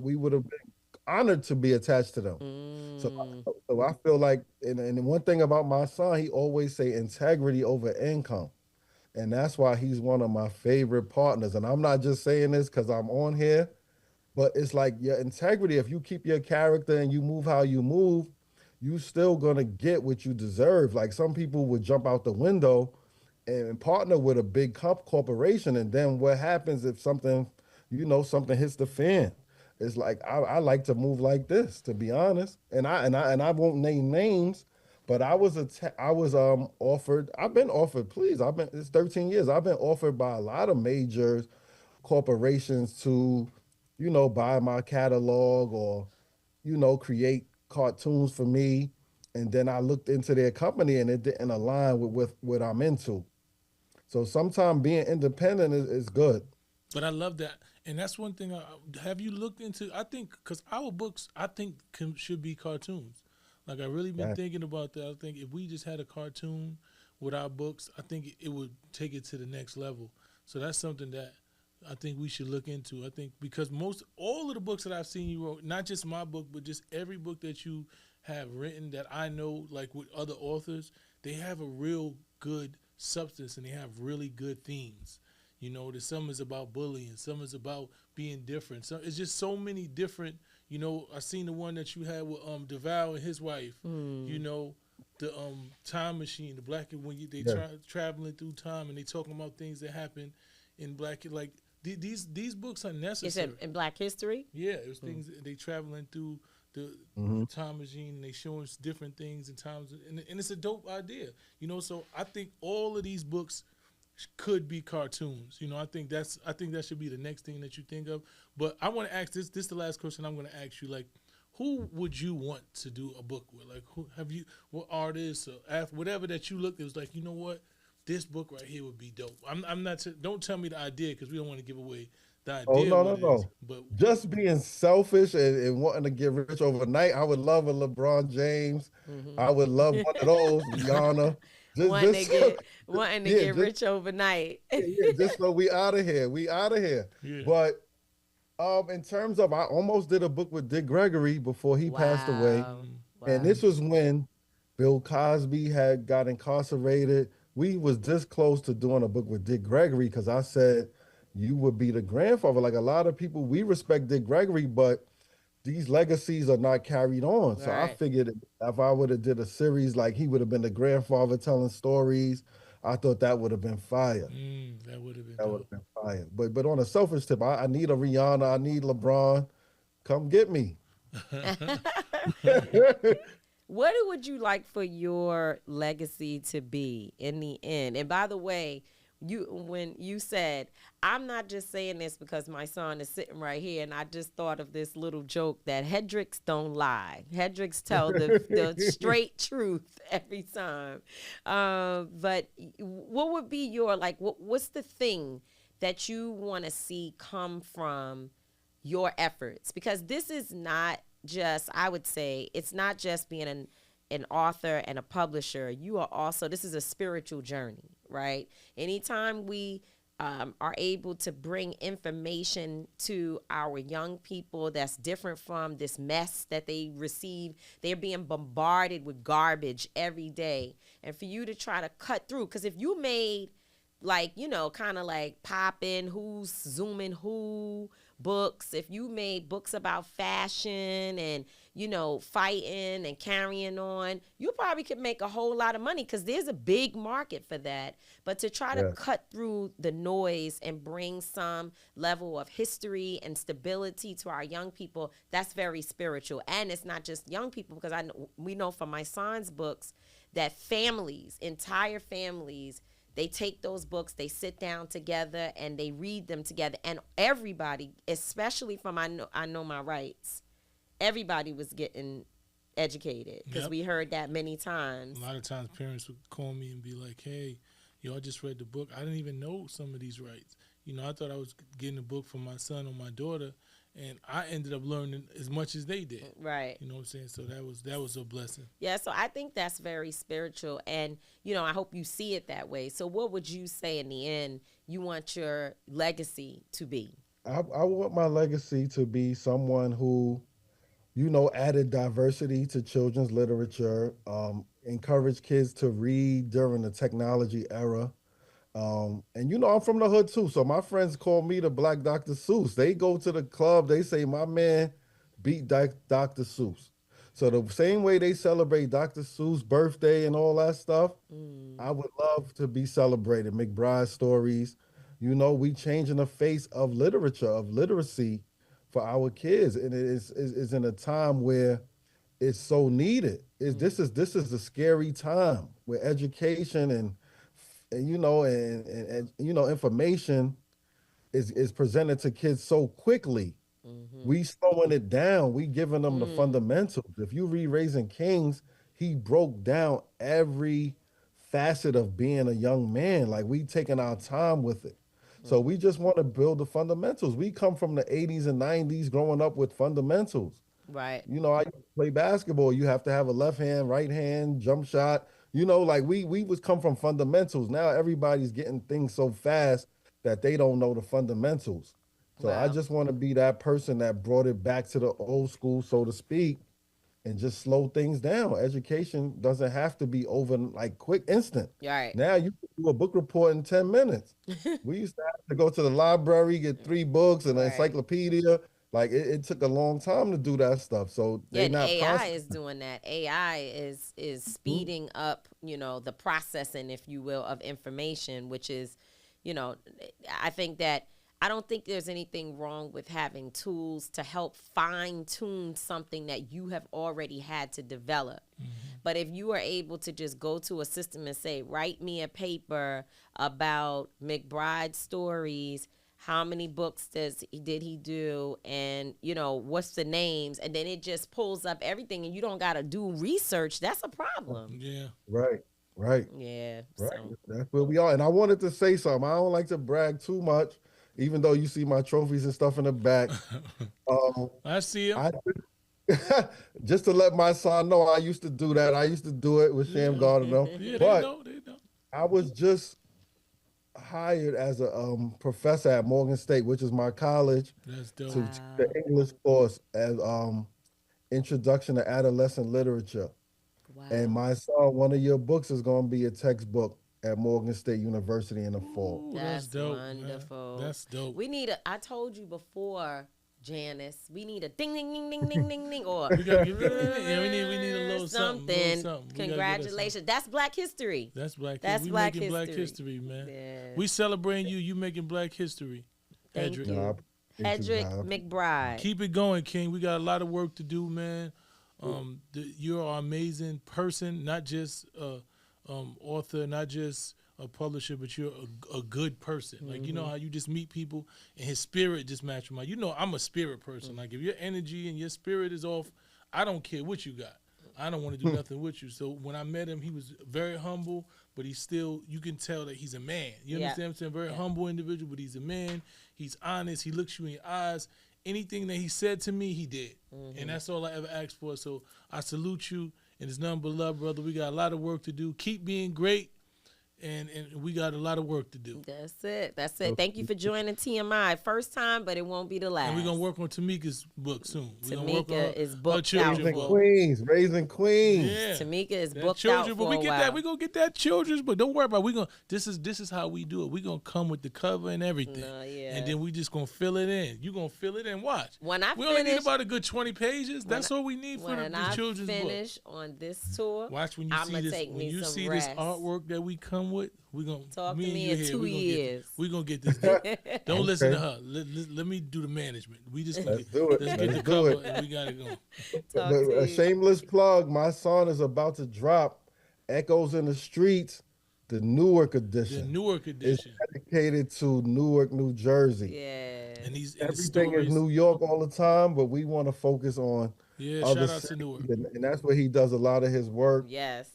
we would have been honored to be attached to them. So, so I feel like, and one thing about my son, he always say integrity over income. And that's why he's one of my favorite partners. And I'm not just saying this because I'm on here, but it's like your integrity. If you keep your character and you move how you move, you still gonna get what you deserve. Like some people would jump out the window and partner with a big corporation, and then what happens if something, something hits the fan? It's like I like to move like this, to be honest. And I won't name names, but I was offered. I've been offered. Please, it's 13 years. I've been offered by a lot of major corporations to, buy my catalog or, create cartoons for me. And then I looked into their company and it didn't align with what I'm into. So sometimes being independent is good. But I love that, and that's one thing. Have you looked into? I think because our books, I think should be cartoons. Like I really been thinking about that. I think if we just had a cartoon with our books, I think it would take it to the next level. So that's something that I think we should look into. I think because all of the books that I've seen you wrote, not just my book, but just every book that you have written that I know, like with other authors, they have a real good substance and they have really good themes. There's some is about bullying, some is about being different. So it's just so many different. I seen the one that you had with DeVal and his wife. The time machine, the black when they traveling through time and they talking about things that happen in black like. These books are necessary. You said in Black History? Yeah, it was things they traveling through the time machine and they showing us different things and times, and it's a dope idea. So I think all of these books could be cartoons. I think that should be the next thing that you think of. But I want to ask this. This is the last question I'm going to ask you. Like, who would you want to do a book with? Like, what artists or whatever that you looked? It was like, you know what? This book right here would be dope. I'm not. Don't tell me the idea because we don't want to give away the idea. Oh no. But just being selfish and wanting to get rich overnight. I would love a LeBron James. I would love one of those, Rihanna. Wanting to get rich overnight. Just so we out of here. Yeah. But in terms of, I almost did a book with Dick Gregory before he passed away, and this was when Bill Cosby had got incarcerated. We was this close to doing a book with Dick Gregory because I said you would be the grandfather. Like a lot of people, we respect Dick Gregory, but these legacies are not carried on. So I figured if I would have did a series, like he would have been the grandfather telling stories. I thought that would have been fire. That would have been fire. But on a selfish tip, I need a Rihanna. I need LeBron. Come get me. What would you like for your legacy to be in the end? And by the way, when you said, I'm not just saying this because my son is sitting right here, and I just thought of this little joke that Hedricks don't lie. Hedricks tell the straight truth every time. But what would be your, like, what's the thing that you want to see come from your efforts? Because this is not just, I would say, it's not just being an author and a publisher. You are also, this is a spiritual journey, right? Anytime we are able to bring information to our young people that's different from this mess that they receive, they're being bombarded with garbage every day. And for you to try to cut through, because if you made, like, you know, kind of like popping who's zooming who books, if you made books about fashion and, you know, fighting and carrying on, you probably could make a whole lot of money because there's a big market for that. But to try to cut through the noise and bring some level of history and stability to our young people, that's very spiritual. And it's not just young people, because we know from my son's books that families, entire families, they take those books, they sit down together, and they read them together. And everybody, especially from I know my rights, everybody was getting educated, because we heard that many times. A lot of times parents would call me and be like, hey, yo, I just read the book. I didn't even know some of these rights. You know, I thought I was getting a book for my son or my daughter, and I ended up learning as much as they did. Right. You know what I'm saying? So that was a blessing. Yeah, so I think that's very spiritual, and, you know, I hope you see it that way. So what would you say in the end you want your legacy to be? I want my legacy to be someone who, you know, added diversity to children's literature, encouraged kids to read during the technology era. And you know, I'm from the hood too, so my friends call me the Black Dr. Seuss. They go to the club, they say my man beat Dr. Seuss. So the same way they celebrate Dr. Seuss' birthday and all that stuff, I would love to be celebrated. McBride stories, you know, we changing the face of literature, of literacy for our kids, and it is in a time where it's so needed. This is a scary time where education and you know, and you know, information is presented to kids so quickly. We slowing it down. We giving them the fundamentals. If you read Raising Kings, he broke down every facet of being a young man. Like, we taking our time with it. So we just want to build the fundamentals. We come from the 80s and 90s growing up with fundamentals. Right. You know, I play basketball. You have to have a left hand, right hand, jump shot. You know, like we was come from fundamentals. Now everybody's getting things so fast that they don't know the fundamentals. So I just want to be that person that brought it back to the old school, so to speak, and just slow things down. Education doesn't have to be over like quick, instant. Right. Now you can do a book report in 10 minutes. We used to have to go to the library, get 3 books and an encyclopedia. Like it took a long time to do that stuff. So and AI is doing that. AI is speeding up, you know, the processing, if you will, of information, which is, you know, I think that I don't think there's anything wrong with having tools to help fine tune something that you have already had to develop. But if you are able to just go to a system and say, write me a paper about McBride stories, how many books did he do, and, you know, what's the names, and then it just pulls up everything, and you don't got to do research, that's a problem. Yeah. Right. Yeah. Right. So. That's where we are. And I wanted to say something. I don't like to brag too much, even though you see my trophies and stuff in the back. I see him. Just to let my son know, I used to do that. I used to do it with Sham Gardner. Yeah, but they know. I was just hired as a professor at Morgan State, which is my college, That's dope. to teach the English course as Introduction to Adolescent Literature. Wow. And my son, one of your books is going to be a textbook at Morgan State University in the fall. That's dope, wonderful. Man. That's dope. We need I told you before, Janice, we need a ding, ding, ding, ding, ding, ding, ding, or we need a little something. Congratulations. That's Black History. That's Black That's History. We Black making History. Black History, man. Yeah. We celebrating you. You making Black History. Thank Hedrick. you. Hedrick McBride. Keep it going, King. We got a lot of work to do, man. You're an amazing person, not just author, not just a publisher, but you're a good person. Like, you know how you just meet people and his spirit just match mine. You know, I'm a spirit person. Like, if your energy and your spirit is off, I don't care what you got. I don't want to do nothing with you. So when I met him, he was very humble, but he's still, you can tell that he's a man. You understand what I'm saying? Very humble individual, but he's a man. He's honest. He looks you in your eyes. Anything that he said to me, he did. And that's all I ever asked for. So I salute you, and it's nothing but love, brother. We got a lot of work to do. Keep being great. And we got a lot of work to do. That's it. That's it. Thank you for joining TMI. First time, but it won't be the last. And we're going to work on Tamika's book soon. Tamika is booked out. Raising Queens. Yeah. Tamika is booked children, out but for we a get while. that. We're going to get that children's, but don't worry about it. We're gonna, this is how we do it. We're going to come with the cover and everything. And then we just going to fill it in. You're going to fill it in. Watch. We only need about a good 20 pages. That's all we need for the children's book. When I finish on this tour, watch when you I'm see this. Take when me you some see rest. this artwork that we come with, we're going to talk to me in 2 years. We're going to get this done. Don't listen to her. Let me do the management. We just Let's do it. Let's get the cover and we got to go. A shameless plug. My song is about to drop. Echoes in the Streets, the Newark edition. The Newark edition. It's dedicated to Newark, New Jersey. Yeah. And everything is New York all the time, but we want to focus on shout out to Newark. And that's where he does a lot of his work. Yes.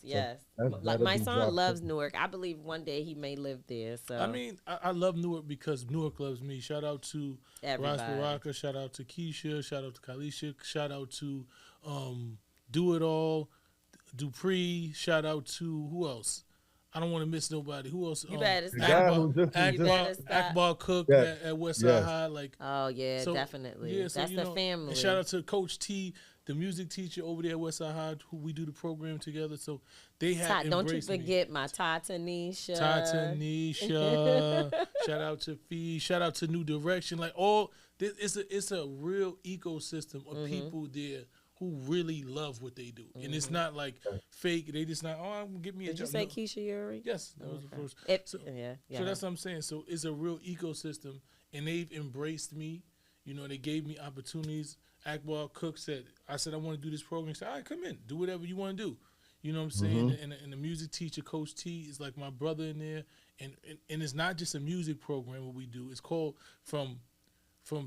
Like my son loves Newark. I believe one day he may live there. So I mean, I love Newark because Newark loves me. Shout out to Ross Baraka. Shout out to Keisha. Shout out to Kalisha. Shout out to Do It All, Dupree. Shout out to who else? I don't want to miss nobody. Who else? You better stop. Akbar Cook at Westside High. Like, oh yeah, definitely. Yeah, so, that's the family. And shout out to Coach T, the music teacher over there at Westside High, who we do the program together. So they have don't you forget my Tatanisha. Shout out to Fee. Shout out to New Direction. Like all this, it's a real ecosystem of people there who really love what they do. And it's not like fake. They just not, I'm going to get me a job. Did you say Keisha Yuri? Yes, that was the first. So that's what I'm saying. So it's a real ecosystem, and they've embraced me. You know, they gave me opportunities. Akbar Cook said, I want to do this program. He said, all right, come in. Do whatever you want to do. You know what I'm saying? And the music teacher, Coach T, is like my brother in there. And it's not just a music program what we do. It's called From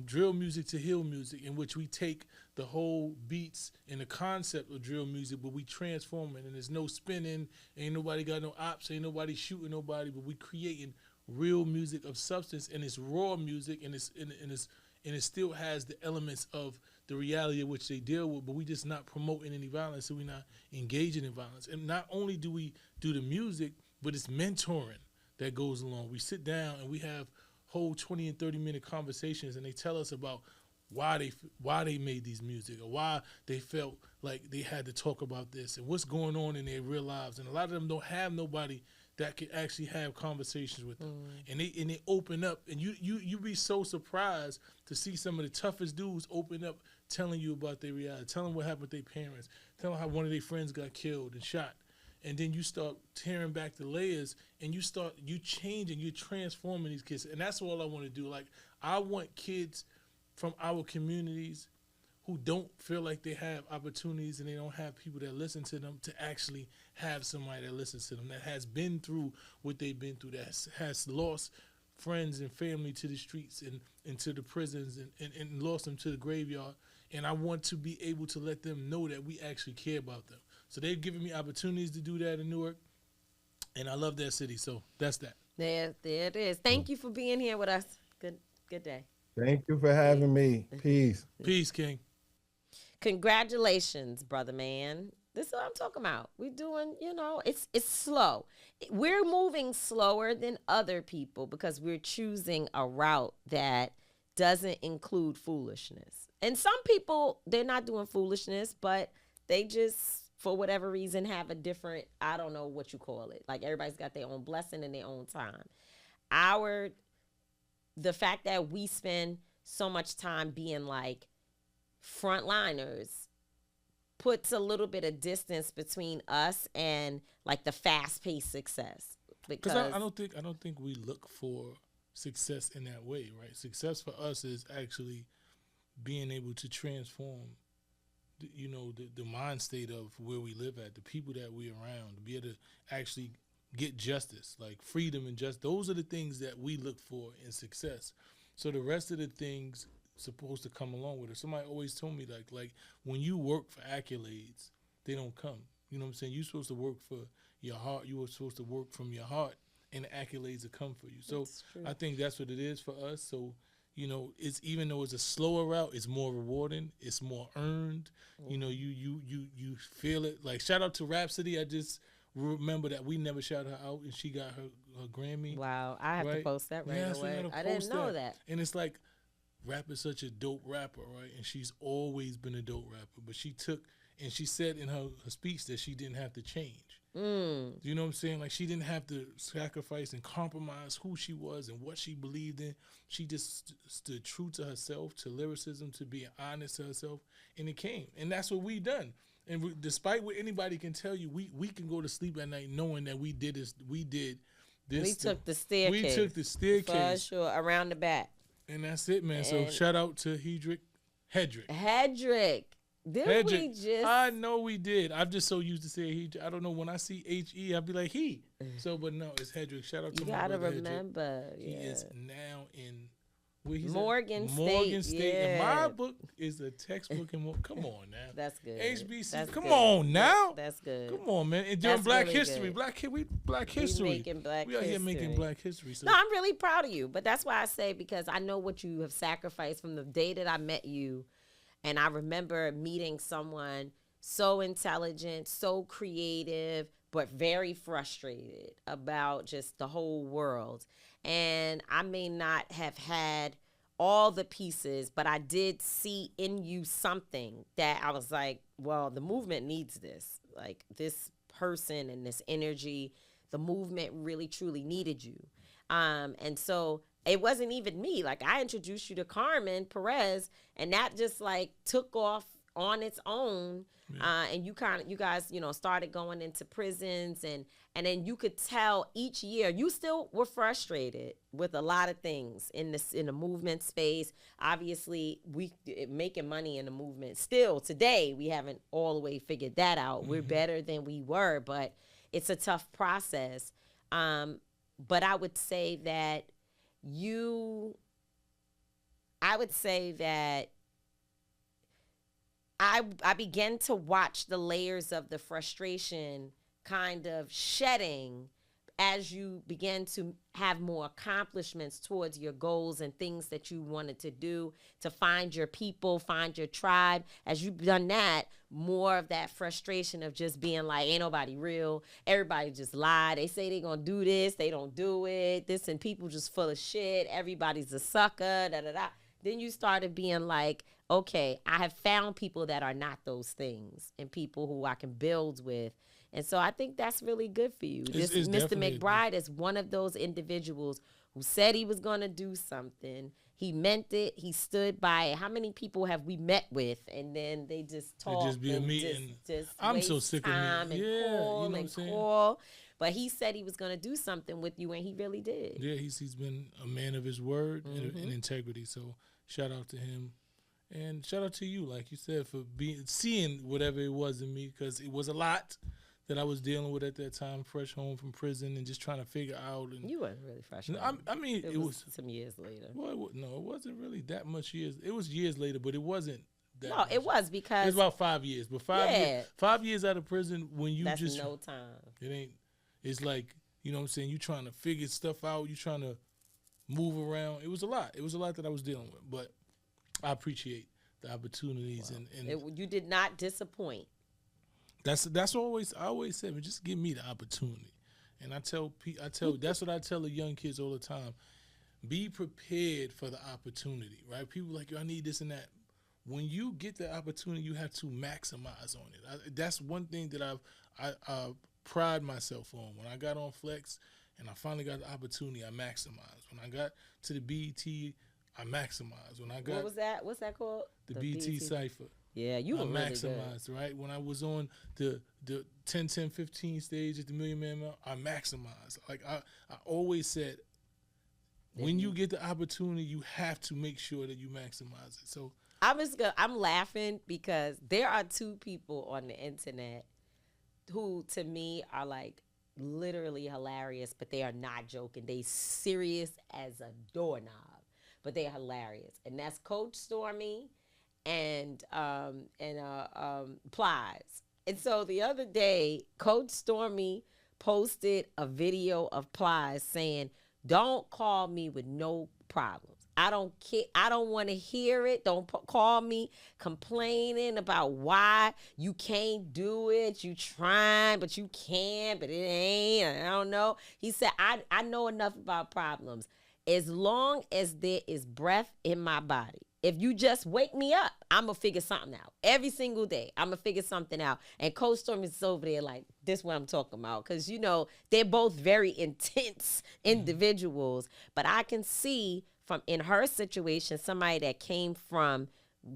drill music to hill music, in which we take the whole beats and the concept of drill music, but we transform it, and there's no spinning, ain't nobody got no ops, ain't nobody shooting nobody, but we creating real music of substance, and it's raw music, and it still has the elements of the reality of which they deal with, but we just not promoting any violence, so we're not engaging in violence. And not only do we do the music, but it's mentoring that goes along. We sit down and we have whole 20 and 30-minute conversations, and they tell us about why they made these music, or why they felt like they had to talk about this, and what's going on in their real lives. And a lot of them don't have nobody that can actually have conversations with them. And they open up, and you be so surprised to see some of the toughest dudes open up, telling you about their reality, telling what happened with their parents, telling how one of their friends got killed and shot. And then you start tearing back the layers, and you changing, you're transforming these kids. And that's all I want to do. Like, I want kids from our communities who don't feel like they have opportunities and they don't have people that listen to them to actually have somebody that listens to them, that has been through what they've been through, that has lost friends and family to the streets and to the prisons and lost them to the graveyard. And I want to be able to let them know that we actually care about them. So they've given me opportunities to do that in Newark, and I love that city. So that's that. There it is. Thank you for being here with us. Good day. Thank you for having me. Peace. Peace, King. Congratulations, brother man. This is what I'm talking about. We're doing, it's slow. We're moving slower than other people because we're choosing a route that doesn't include foolishness. And some people, they're not doing foolishness, but they just, for whatever reason, have a different, I don't know what you call it. Like, everybody's got their own blessing in their own time. The fact that we spend so much time being like frontliners puts a little bit of distance between us and like the fast-paced success. Because I don't think we look for success in that way, right? Success for us is actually being able to transform the mind state of where we live at, the people that we're around, to be able to actually get justice, like freedom and justice. Those are the things that we look for in success. So the rest of the things supposed to come along with it. Somebody always told me like when you work for accolades, they don't come. You know what I'm saying? You're supposed to work for your heart. You were supposed to work from your heart, and the accolades will come for you. So I think that's what it is for us. So, you know, it's even though it's a slower route, it's more rewarding. It's more earned. You know, you feel it. Like, shout out to Rhapsody. I just remember that we never shouted her out, and she got her Grammy. Wow, I have to post that right away. I didn't know that. And it's like, rap is such a dope rapper, right? And she's always been a dope rapper. But she took, and she said in her speech that she didn't have to change. You know what I'm saying? Like, she didn't have to sacrifice and compromise who she was and what she believed in. She just stood true to herself, to lyricism, to being honest to herself, and it came. And that's what we done. And despite what anybody can tell you, we can go to sleep at night knowing that we did this. We took the staircase. We took the staircase. For sure, around the back. And that's it, man. So shout out to Hedrick. We just? I know we did. I'm just so used to saying he. I don't know, when I see H-E, I'll be like, he. So, but no, it's Hedrick. Shout out to my brother. You gotta remember. Yeah. He is now in Morgan State. Morgan State. Yeah. And my book is a textbook. Come on now. That's good. HBC. That's come good. on now. That's good. Come on, man. And during Black History. Black History. We are here making Black History. So. No, I'm really proud of you. But that's why I say, because I know what you have sacrificed from the day that I met you. And I remember meeting someone so intelligent, so creative, but very frustrated about just the whole world. And I may not have had all the pieces, but I did see in you something that I was like, well, the movement needs this. Like, this person and this energy, the movement really, truly needed you. And so it wasn't even me. Like, I introduced you to Carmen Perez, and that just like took off on its own. And you guys, you know, started going into prisons, and then you could tell each year you still were frustrated with a lot of things in the movement space. Obviously, making money in the movement still today, we haven't all the way figured that out. We're better than we were, but it's a tough process. But I would say that I began to watch the layers of the frustration kind of shedding as you began to have more accomplishments towards your goals and things that you wanted to do, to find your people, find your tribe. As you've done that, more of that frustration of just being like, ain't nobody real. Everybody just lie. They say they gonna do this, they don't do it. This, and people just full of shit. Everybody's a sucker, da-da-da. Then you started being like, okay, I have found people that are not those things, and people who I can build with. And so I think that's really good for you. Mr. McBride is one of those individuals who said he was going to do something. He meant it. He stood by it. How many people have we met with, and then they just talk? It just be a meeting. Just I'm so sick of it. Yeah, call, you know call. But he said he was going to do something with you, and he really did. Yeah, he's been a man of his word and integrity. So shout out to him. And shout out to you, like you said, for seeing whatever it was in me, because it was a lot that I was dealing with at that time, fresh home from prison, and just trying to figure out. And you weren't really fresh. I mean, it was some years later. Well, it wasn't really that much years. It was years later, but it wasn't that No, much. it was because... It was about 5 years. But 5 years out of prison, when you That's just... no time. It ain't... It's like, you know what I'm saying, you trying to figure stuff out, you trying to move around. It was a lot. It was a lot that I was dealing with. But I appreciate the opportunities. Wow. And you did not disappoint. That's always I always said, man, just give me the opportunity. And that's what I tell the young kids all the time. Be prepared for the opportunity, right? People like, I need this and that. When you get the opportunity, you have to maximize on it. That's one thing that I pride myself on. When I got on Flex and I finally got the opportunity, I maximized. When I got to the BET, I maximized. When I got What's that called? The BET Cypher. Yeah, you were really maximized, good. Right? When I was on the 10-10-15 stage at the Million Man Mile, I maximized. Like I always said, when you get the opportunity, you have to make sure that you maximize it. So I'm laughing because there are two people on the internet who, to me, are like literally hilarious, but they are not joking. They serious as a doorknob, but they're hilarious. And that's Coach Stormy and Plies. And so the other day, Coach Stormy posted a video of Plies saying, "Don't call me with no problems. I don't care. I don't want to hear it. Don't call me complaining about why you can't do it. You trying, but you can't, but it ain't. I don't know." He said, I know enough about problems. As long as there is breath in my body, if you just wake me up, I'm going to figure something out. Every single day, I'm going to figure something out. And Coach Storm is over there like, this is what I'm talking about. Because, you know, they're both very intense individuals. But I can see from in her situation, somebody that came from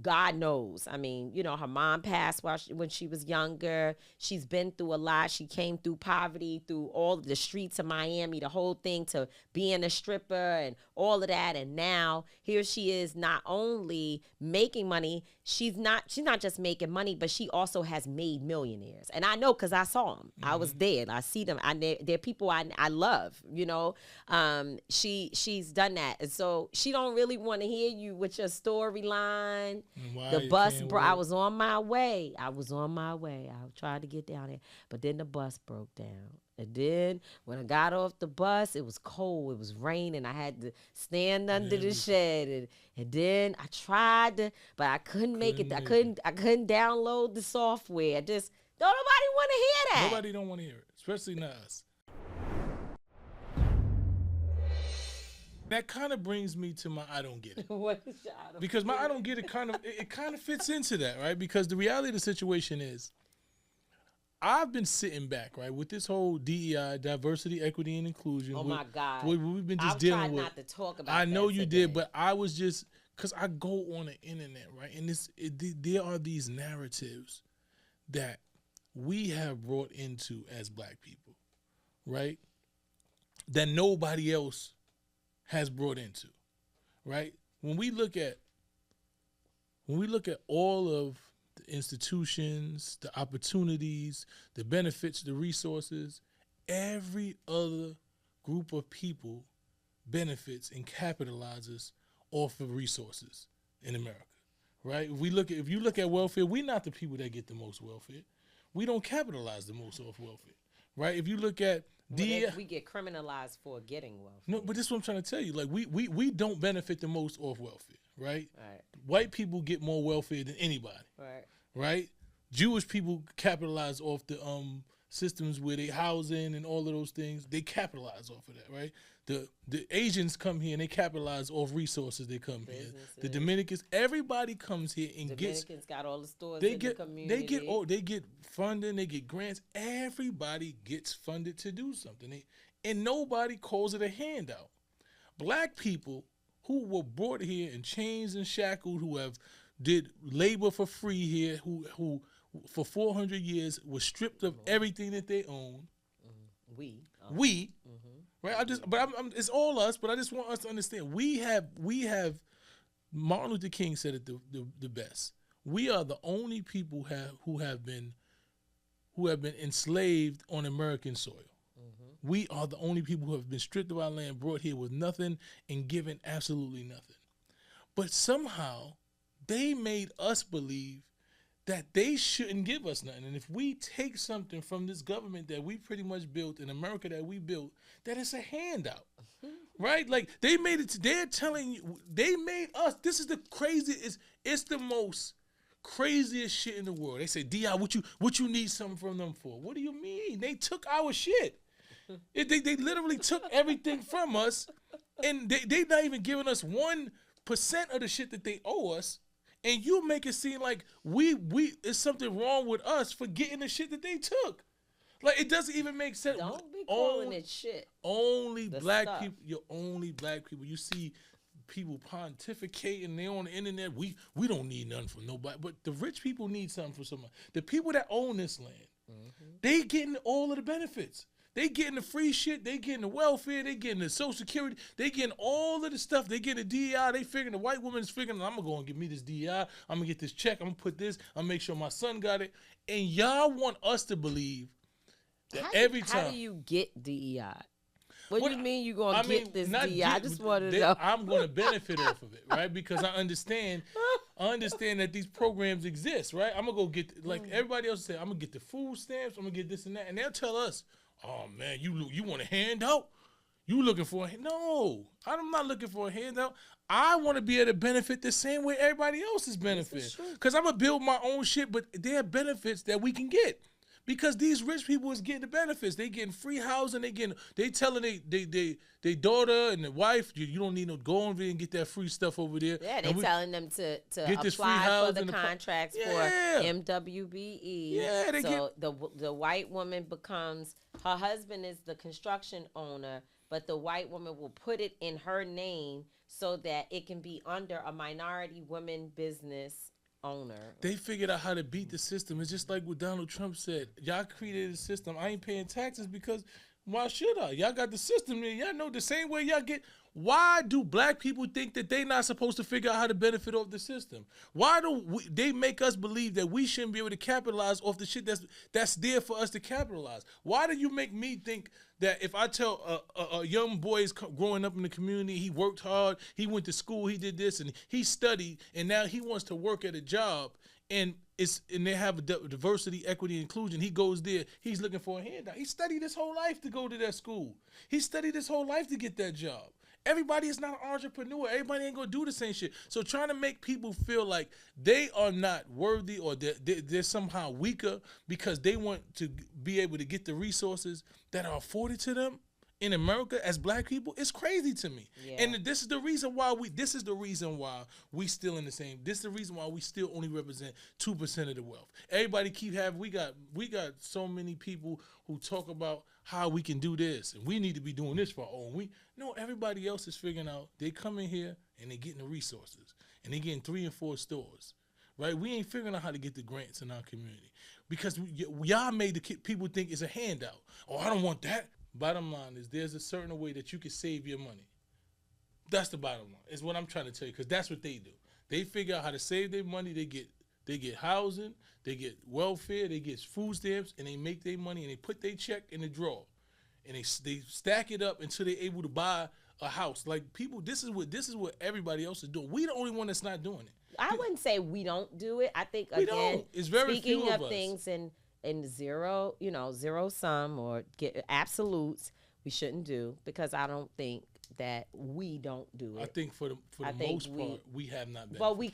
God knows. I mean, you know, her mom passed when she was younger. She's been through a lot. She came through poverty, through all of the streets of Miami, the whole thing, to being a stripper and all of that. And now here she is, not only making money, she's not just making money, but she also has made millionaires. And I know because I saw them. I was there. I see them. They're people I love, you know. She's done that. And so she don't really want to hear you with your storyline. The bus, bro. I was on my way. I tried to get down there, but then the bus broke down. And then when I got off the bus, it was cold. It was raining. I had to stand under the shed. And then I tried to, but I couldn't make it. I couldn't download the software. Don't nobody want to hear that. Nobody don't want to hear it, especially not us. That kind of brings me to my I don't get it. What is your I don't Because my I don't get it kind of fits into that, right? Because the reality of the situation is, I've been sitting back, right, with this whole DEI, diversity, equity, and inclusion. Oh my God! We've been just dealing with. I tried not to talk about. I know you today. did, but I was just because I go on the internet, right, and there are these narratives that we have brought into as Black people, right, that nobody else has brought into, right? When we look at all of the institutions, the opportunities, the benefits, the resources, every other group of people benefits and capitalizes off of resources in America, right? If you look at welfare, we're not the people that get the most welfare. We don't capitalize the most off welfare, right? If you look at we get criminalized for getting welfare. No, but this is what I'm trying to tell you. Like we don't benefit the most off welfare, right? Right. White people get more welfare than anybody. Right. Right? Jewish people capitalize off the systems where they housing and all of those things. They capitalize off of that, right? The Asians come here and they capitalize off resources they come here. The Dominicans, everybody comes here and Dominicans got all the stores in the community. They get funding, they get grants. Everybody gets funded to do something. And nobody calls it a handout. Black people who were brought here in chains and shackled, who have did labor for free here, who for 400 years were stripped of everything that they own. We. Right, it's all us, but I just want us to understand. We have. Martin Luther King said it the best. We are the only people who have been enslaved on American soil. We are the only people who have been stripped of our land, brought here with nothing, and given absolutely nothing. But somehow they made us believe that they shouldn't give us nothing. And if we take something from this government that we pretty much built in America that we built, that it's a handout, right? Like they made it, they're telling you, they made us, this is the craziest, it's the most craziest shit in the world. They say, D.I., what you need something from them for? What do you mean? They took our shit. They literally took everything from us, and they not even giving us 1% of the shit that they owe us. And you make it seem like we it's something wrong with us for getting the shit that they took. Like it doesn't even make sense. Don't be calling it shit. Only Black people. You're only Black people. You see people pontificating. They're on the internet. We don't need nothing from nobody. But the rich people need something from somebody. The people that own this land, they getting all of the benefits. They getting the free shit. They getting the welfare. They getting the Social Security. They getting all of the stuff. They getting the DEI. They figuring the white woman's figuring, I'm going to go and give me this DEI. I'm going to get this check. I'm going to put this. I'm going to make sure my son got it. And y'all want us to believe Every time. How do you get DEI? What What do you mean you gonna get this not DEI? I just wanted to know. I'm going to benefit off of it, right? Because I understand that these programs exist, right? I'm gonna go get like everybody else say. I'm gonna get the food stamps. I'm gonna get this and that, and they'll tell us, "Oh man, you want a handout? You looking for a no? I'm not looking for a handout. I want to be able to benefit the same way everybody else is benefit. Because I'm gonna build my own shit, but there are benefits that we can get." Because these rich people is getting the benefits. They getting free housing. They telling they daughter and the wife, you don't need no go over there and get that free stuff over there. Yeah, they telling them to get this free apply for the housing contracts for MWBE. Yeah, the white woman becomes, her husband is the construction owner, but the white woman will put it in her name so that it can be under a minority woman business owner. They figured out how to beat the system. It's just like what Donald Trump said. Y'all created a system. I ain't paying taxes because why should I? Y'all got the system there. Y'all know the same way y'all get. Why do black people think that they not supposed to figure out how to benefit off the system? Why do they make us believe that we shouldn't be able to capitalize off the shit that's there for us to capitalize? Why do you make me think that if I tell a young boy is growing up in the community, he worked hard, he went to school, he did this, and he studied, and now he wants to work at a job, and they have a diversity, equity, inclusion. He goes there. He's looking for a handout. He studied his whole life to go to that school. He studied his whole life to get that job. Everybody is not an entrepreneur. Everybody ain't gonna do the same shit. So trying to make people feel like they are not worthy or they're somehow weaker because they want to be able to get the resources that are afforded to them in America as black people, it's crazy to me. Yeah. And this is the reason why we still in the same. This is the reason why we still only represent 2% of the wealth. Everybody keep having. We got so many people who talk about how we can do this and we need to be doing this for our own. Everybody else is figuring out. They come in here and they getting the resources and they getting 3 and 4 stores. Right? We ain't figuring out how to get the grants in our community because y'all made the people think it's a handout. Oh, I don't want that. Bottom line is there's a certain way that you can save your money. That's the bottom line. Is what I'm trying to tell you because that's what they do. They figure out how to save their money. They get housing, they get welfare, they get food stamps, and they make their money and they put their check in the drawer, and they stack it up until they're able to buy a house. Like people, this is what everybody else is doing. We the only one that's not doing it. I wouldn't say we don't do it. I think again, it's very speaking few of us. Things in zero sum or get absolutes, we shouldn't do because I don't think that we don't do it. I think for the most part, we have not been. But we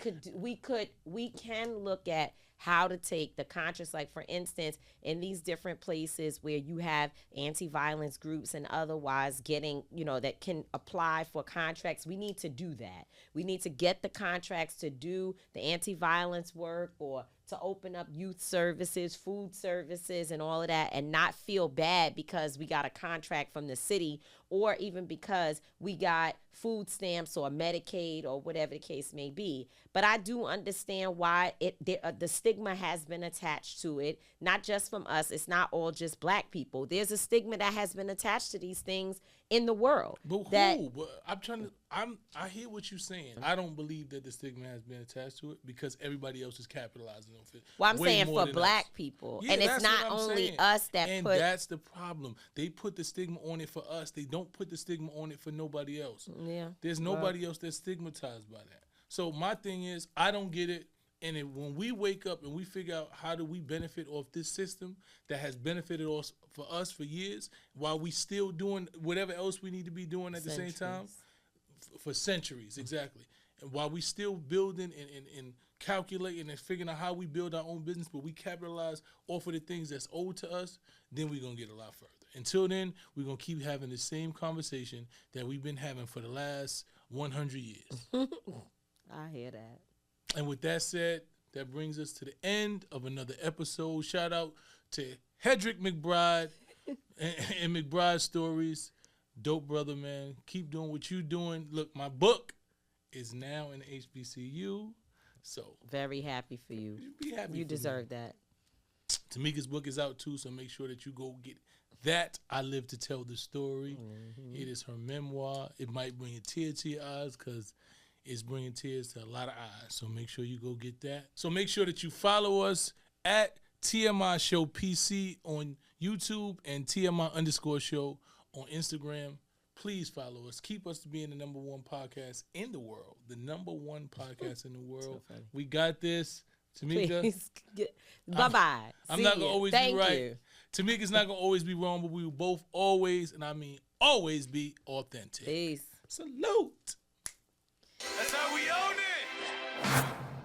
can look at how to take the conscious, like for instance, in these different places where you have anti-violence groups and otherwise getting, that can apply for contracts. We need to do that. We need to get the contracts to do the anti-violence work or to open up youth services, food services, and all of that, and not feel bad because we got a contract from the city or even because we got food stamps or Medicaid or whatever the case may be. But I do understand why the stigma has been attached to it, not just from us. It's not all just black people. There's a stigma that has been attached to these things in the world. But I hear what you're saying. I don't believe that the stigma has been attached to it because everybody else is capitalizing on it. Well, I'm saying for black people. Yeah, and it's not only saying. us that and that's the problem. They put the stigma on it for us. They don't put the stigma on it for nobody else. Yeah. There's nobody else that's stigmatized by that. So my thing is, I don't get it. And when we wake up and we figure out how do we benefit off this system that has benefited us for years, while we still doing whatever else we need to be doing at the same time, for centuries, exactly. And while we still building and calculating and figuring out how we build our own business, but we capitalize off of the things that's owed to us, then we're going to get a lot further. Until then, we're going to keep having the same conversation that we've been having for the last 100 years. I hear that. And with that said, that brings us to the end of another episode. Shout out to Hedrick McBride and McBride Stories. Dope brother, man. Keep doing what you're doing. Look, my book is now in HBCU. So very happy for you. Be happy. You deserve that. Tamika's book is out too, so make sure that you go get that. I Live to Tell the Story. Mm-hmm. It is her memoir. It might bring a tear to your eyes because it's bringing tears to a lot of eyes. So make sure you go get that. So make sure that you follow us at TMI Show PC on YouTube and TMI_show on Instagram. Please follow us. Keep us being the number one podcast in the world. The number one podcast in the world. So We got this. Tamika. Please. Bye-bye. I'm See not going to ya. always Thank be right. you. Tamika's not going to always be wrong, but we will both always, and I mean always, be authentic. Peace. Salute. That's how we own it.